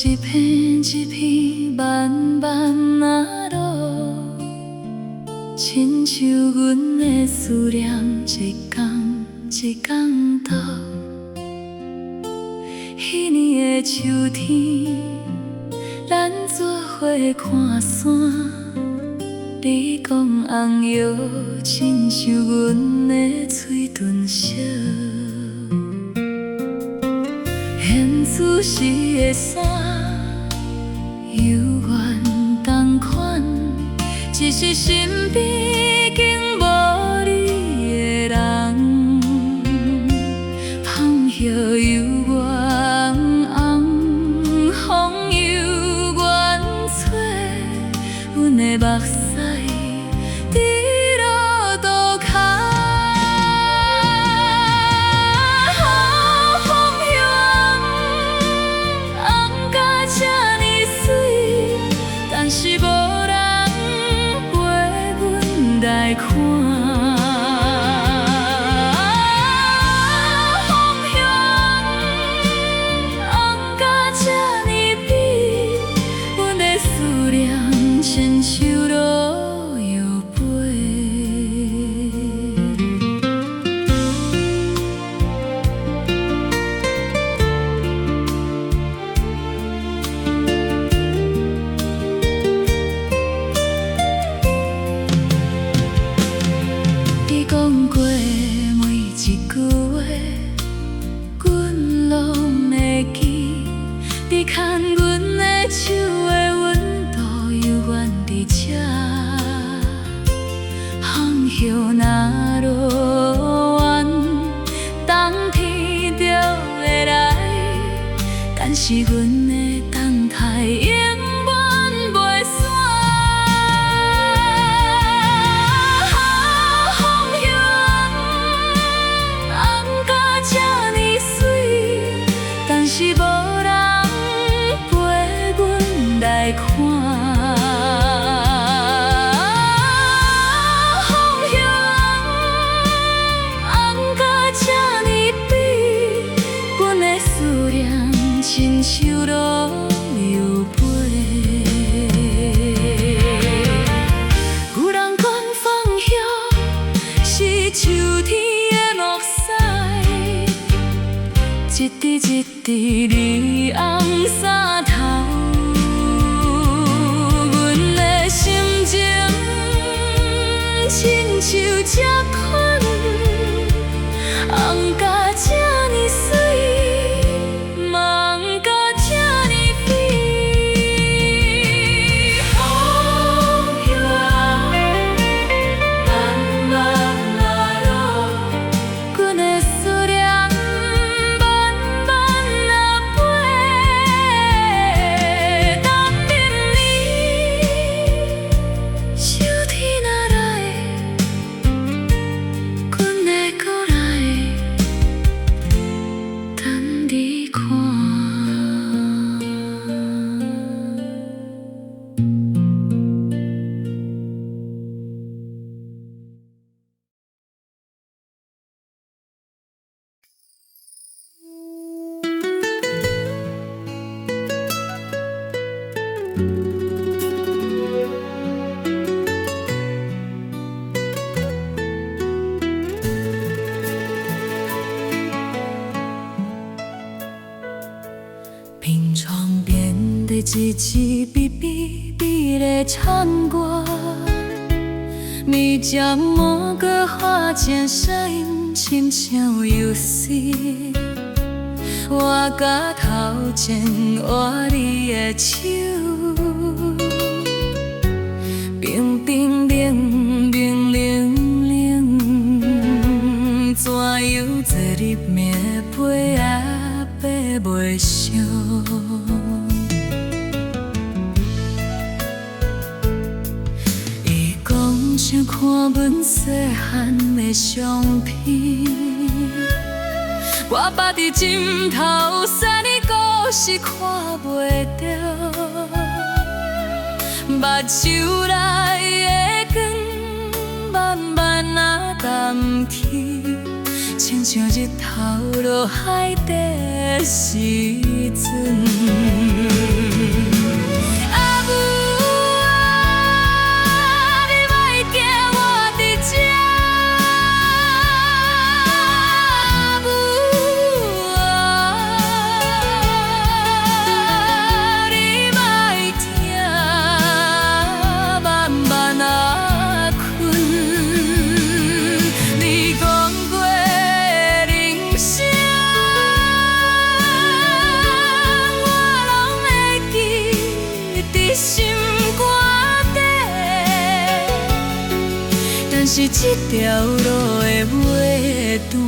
一片一片漫漫那路，亲像阮的思念，一天一天到。迄年的秋天，咱做伙看山，你讲红叶亲像阮的嘴唇烧。现此时的伞，犹原同款，只是身边已经无你的人。芳叶犹原红，风犹原吹，阮的目屎滴落渡脚。是无人陪阮来看，风向红甲这呢美，阮的思念亲像落叶飞。叶若落远，冬天就会来，但是阮的等待永远袂散。风向红甲这呢水，但是无人陪阮来看。亲像落油杯，有人讲放叶是秋天的目屎，一滴一滴离红衫头，阮的心情亲像这款，红甲这呢水。平床边的一支哔哔哔的唱歌，暝将某个花间声音亲像游戏。我甲头前握你的手，冰冰冷冰冷冷，怎样坐入棉被也爬袂上。伊讲想看阮细汉的相片，我捌伫枕头三年故事看袂着，目睭内的光慢慢啊淡去，亲像日头落海底的时阵。是这条路的尾段，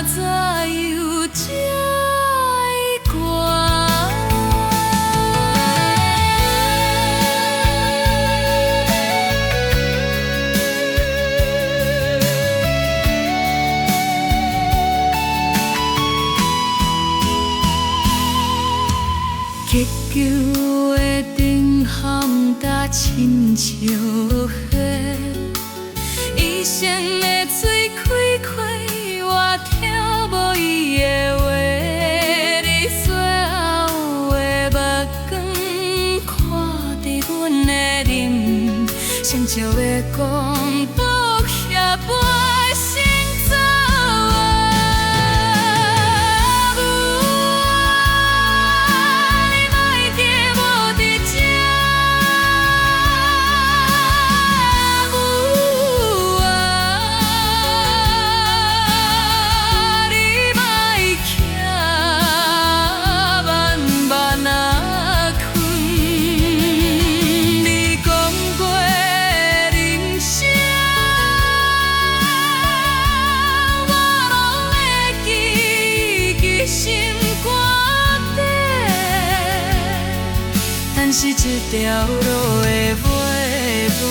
才有这歌。结球的灯烘甲亲像火，伊生的水开开，我听无伊的话。你细后的目光看伫阮的脸，像笑要讲放下杯心走啊。你讲条路的尾端。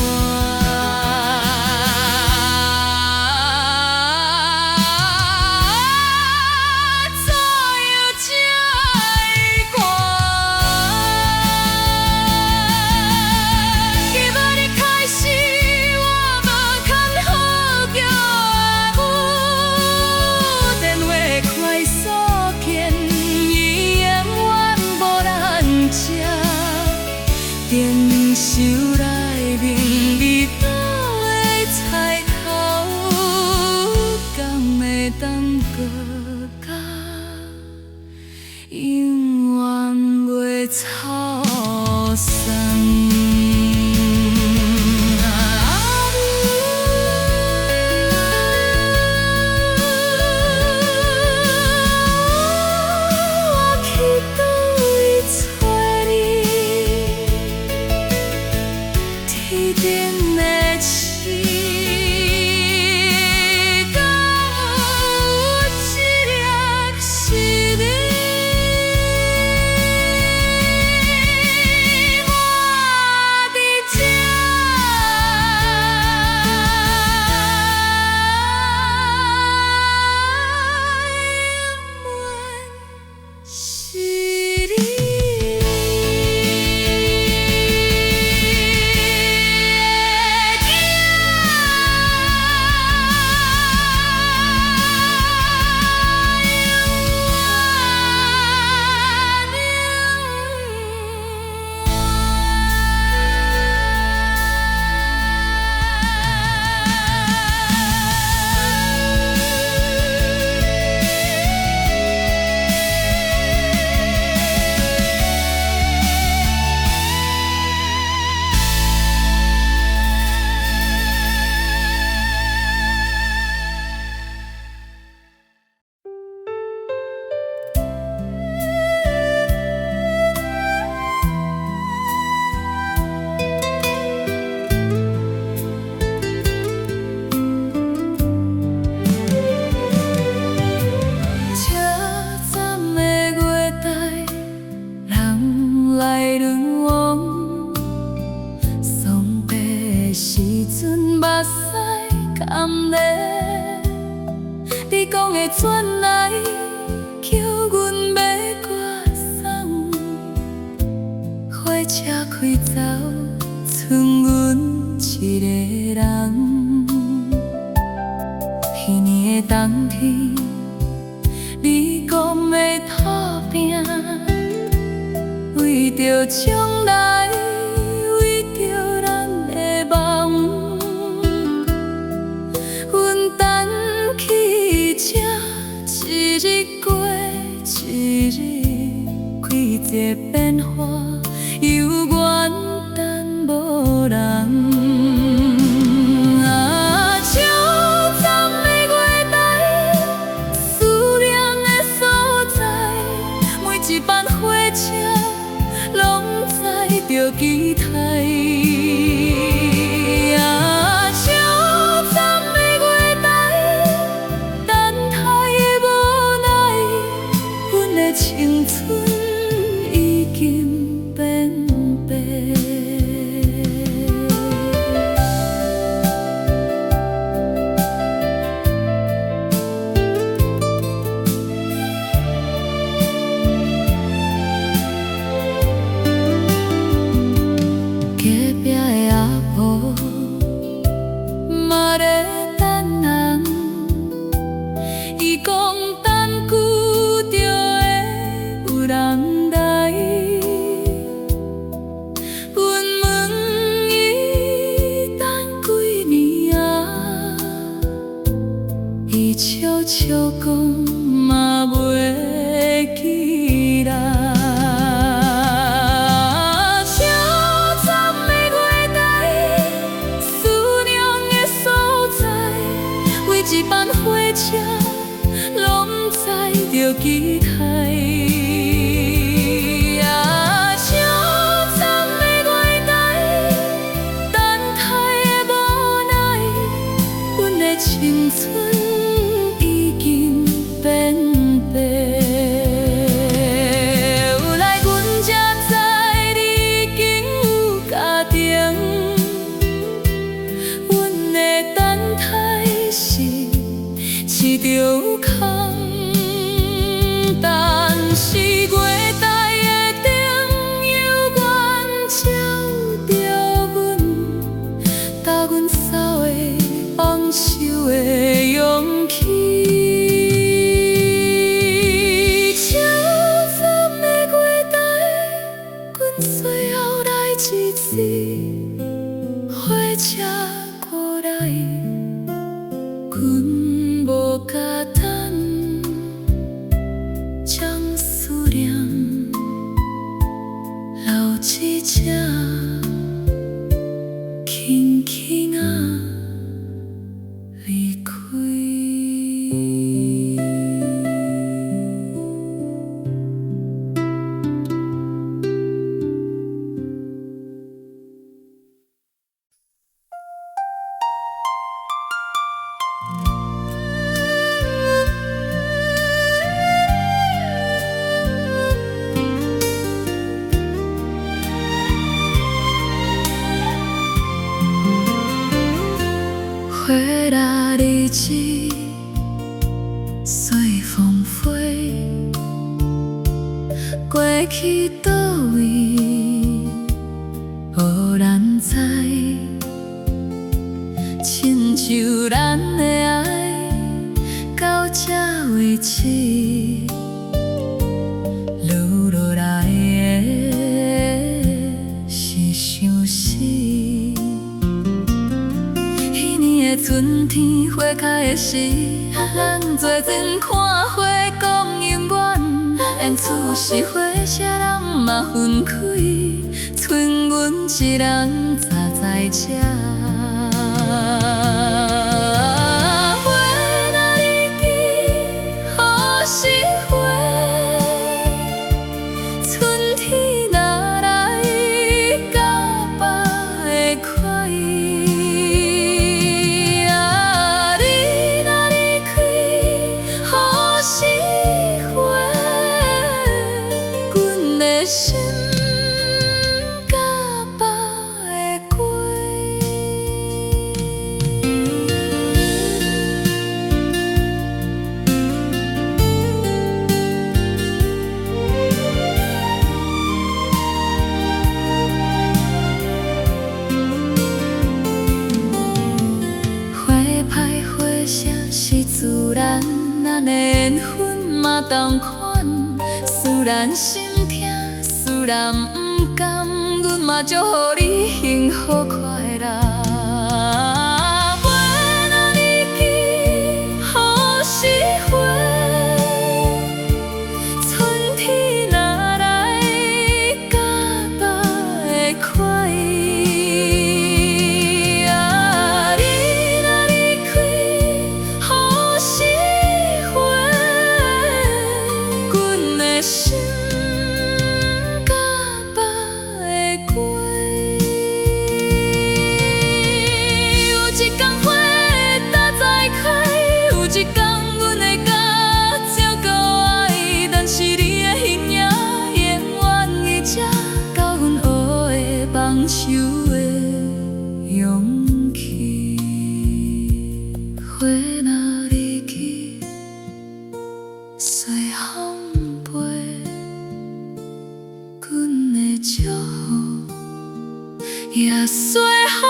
电视内面味道的菜头，敢会当搁甲永远袂臭酸？你讲的转来，叫阮要歌送，火车开走，剩阮一个人。彼年的冬天，你讲要打拼，为着将来，为着咱的梦。 一日过一日，开一个变化，犹原等无人。秋站的月台，思念的所在，每一班火车拢载着期待。 青春已经变白，隔壁的阿婆嘛在等人，伊讲。 人来，阮问伊等几年啊？伊笑笑讲嘛袂记啦。小站的月台，思念的所在，每一班火车拢载着期待。 青春已经变白，有来阮才知你已经一次火车过来，阮无甲等，将思念留一只，轻轻啊离开。回答日子随风飞，过去倒位无人知，亲像咱的爱到这为止，留落来的是相思。春天花开的时，咱做阵看花讲永远。缘处是花谢人嘛分开，剩阮一人站在这。花若离去，何时回？春天若来，甲别会快。心甲别会过，花歹花谢是自然，咱的缘分嘛同款，虽然心痛。虽然不甘，阮嘛祝福你幸福快乐。花若离去，何时回？春天若来，甲别会快。你若离开，何时回？阮的心。一天，阮会甲照到爱，但是你的形影永远伫这，教阮学会放手的勇气。花若离去，随风飞，阮的祝福也随风。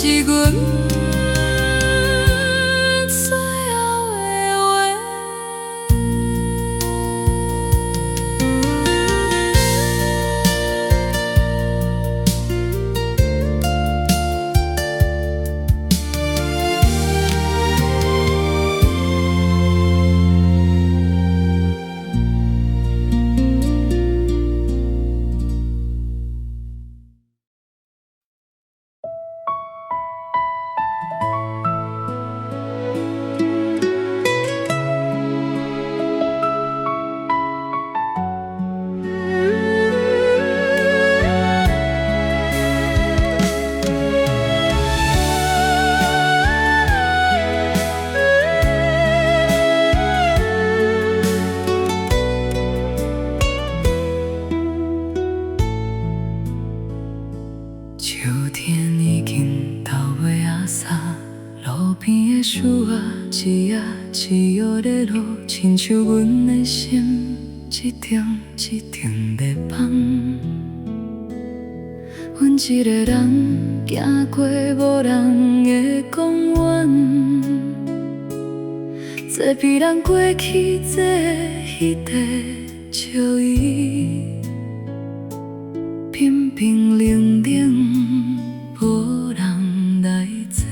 是阮最后的话。树啊，一叶一摇在落，亲像阮的心一点一点在放。阮一个人行过无人的公园。这比咱过去这彼地笑意，平平冷冷，无人来坐。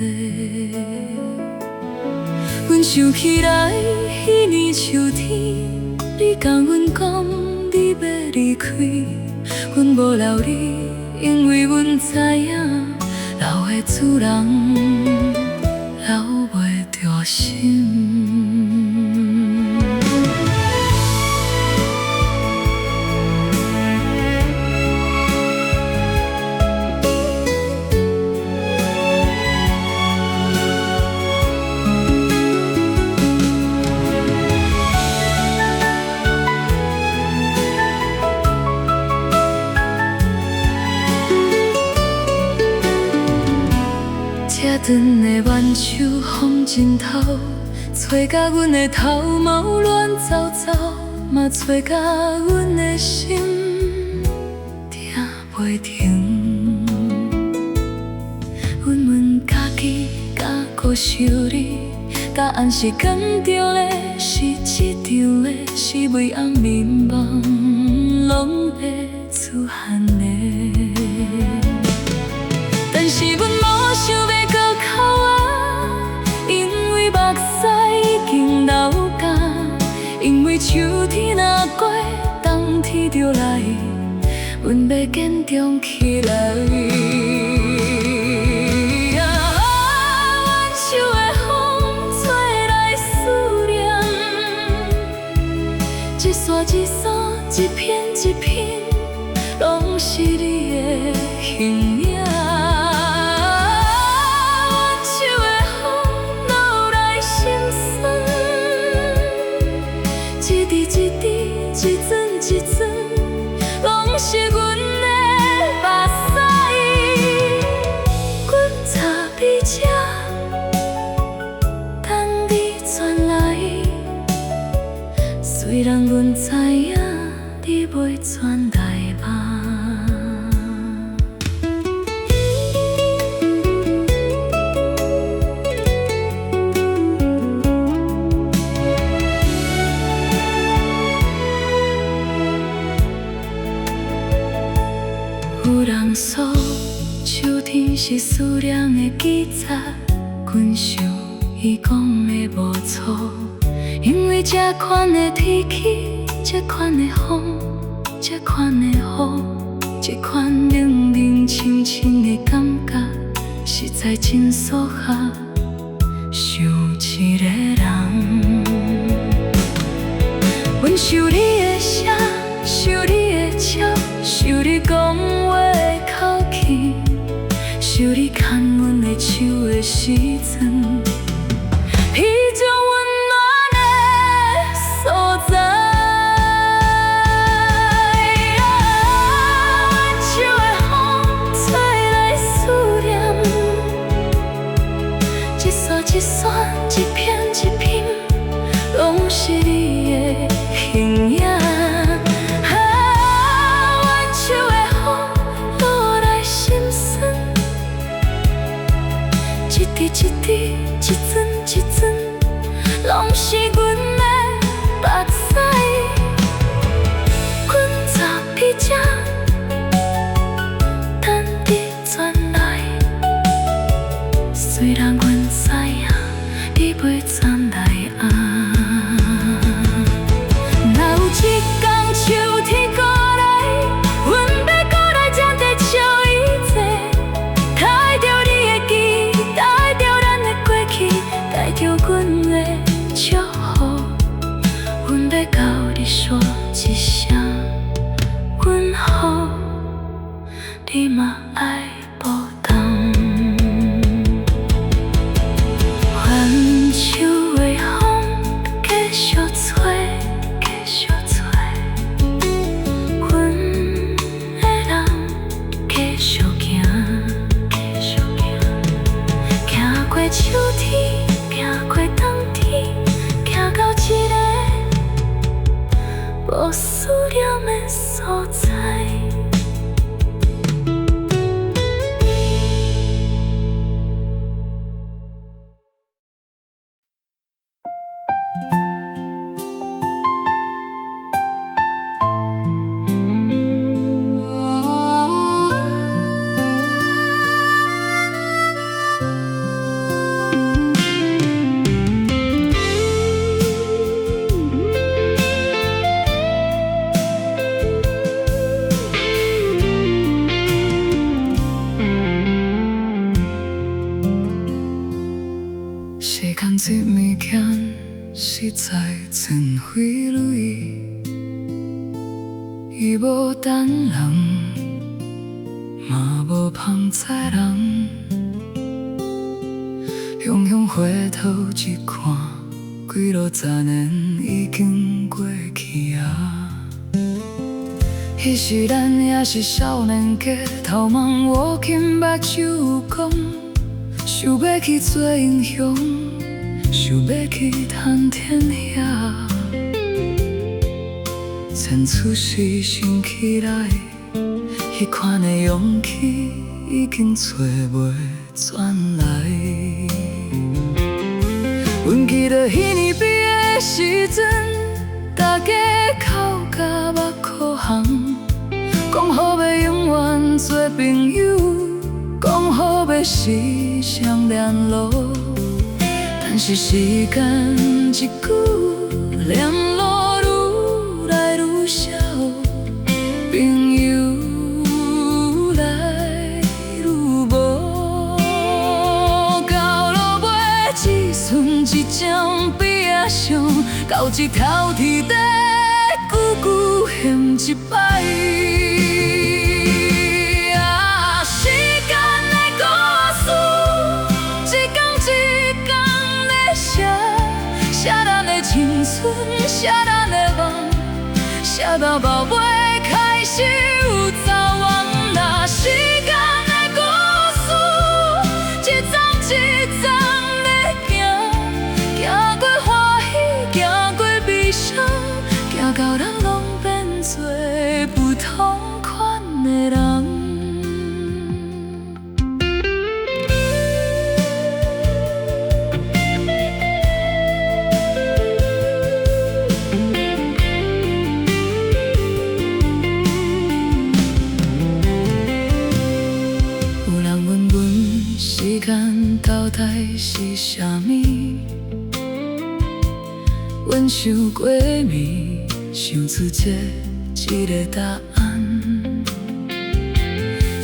阮想起来，迄年秋天，你甲阮讲你要离开，阮无留你，因为阮知影，老的主人留袂着心。车阵的挽手风真透，吹甲阮的头毛乱糟糟，嘛吹甲阮的心听袂停。阮问家己，甲搁想你，答案是跟着的，是一场的，是每暗眠梦，拢会出汗的。但是阮无想要搁哭啊，因为目屎已经流干，因为秋天若过，冬天就来，阮要坚强起来。阮手的风吹来思念，一线一线，一片一片，拢是你的形影。一阵一阵，拢是阮的目屎。阮插在这，等你转来。虽然阮知影你袂转来吧。有人说，秋天是思念的季节，阮想伊讲的无错，因为这款的天气，这款的风，这款的雨，这款冷冷清清的感觉，实在真适合想一个人。阮想你的声，想你的笑，想你讲话的口气，想你牵阮的手的时阵，彼种温暖的所在。阮手的风吹来思念，一线一线，一片一片，拢是你的形影。一滴一阵一阵，拢是阮的目屎。阮插在这，等你转来。虽然阮知影你袂转来啊，若有一天秋天过来，阮要过来这地笑伊坐，带着你的记忆。带着阮的祝福，阮要甲你说一声阮好，你嘛爱保重。挽手的风继续吹，继续吹，阮的人继续行，继续行，行过秋天。行过冬天，行到一个无思念的所在。这物件实在真费泪，伊无等人，嘛无芳采人。雄雄回头一看，几落十年已经过去啊。彼时咱也是少年家，头毛乌金目睭讲，想要去做英雄，想要去探天涯。前出世想起来，迄款的勇气已经找袂转来。阮记得迄年毕业的时阵，大家哭甲目哭红，讲好要永远做朋友，讲好要时常联络。但是时间一久，联络愈来愈少，朋友来愈无。到落尾只剩一张壁上，到一头铁地，久久嫌一摆。青春写咱的梦，写到到尾开始有走远。那时间的故事，一张一张在行，行过欢喜，行过悲伤，行到咱拢变做不同款的人。时间倒带是啥物？阮想过暝，想出一个答案。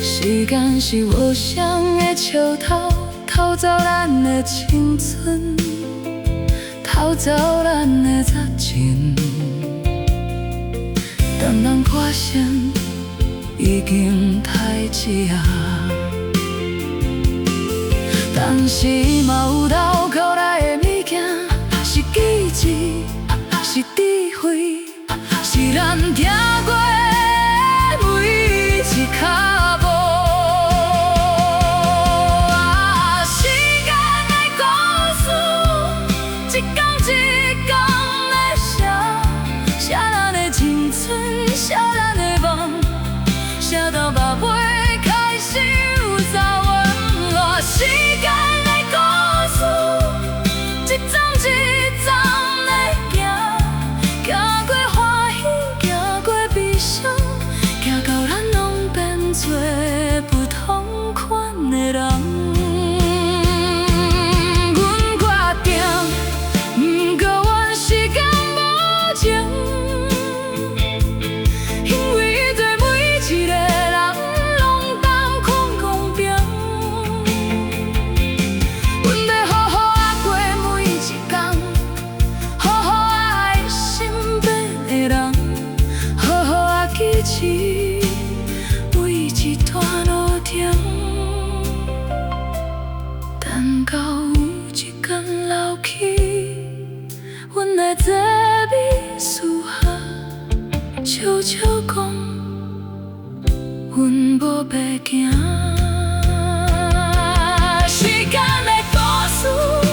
时间是无声的笑偷，偷走咱的青春，偷走咱的热情。当咱发现已经太迟啊。但是嘛有留下来的物件，是记忆，是智慧，是咱行过的每一脚步。时间的故事，一天一天在写，写咱的青春，写咱的梦，写到目尾开始有走远。时间的故事，一张一张在行，行过欢喜，行过悲伤，行到咱拢变做不同款的人。阮决定，不过怨时间无情，因为对每一个人拢当看公平。每一段路程，等到有一天老去，阮来坐秘书下，悄悄讲，阮无白行。时间的故事。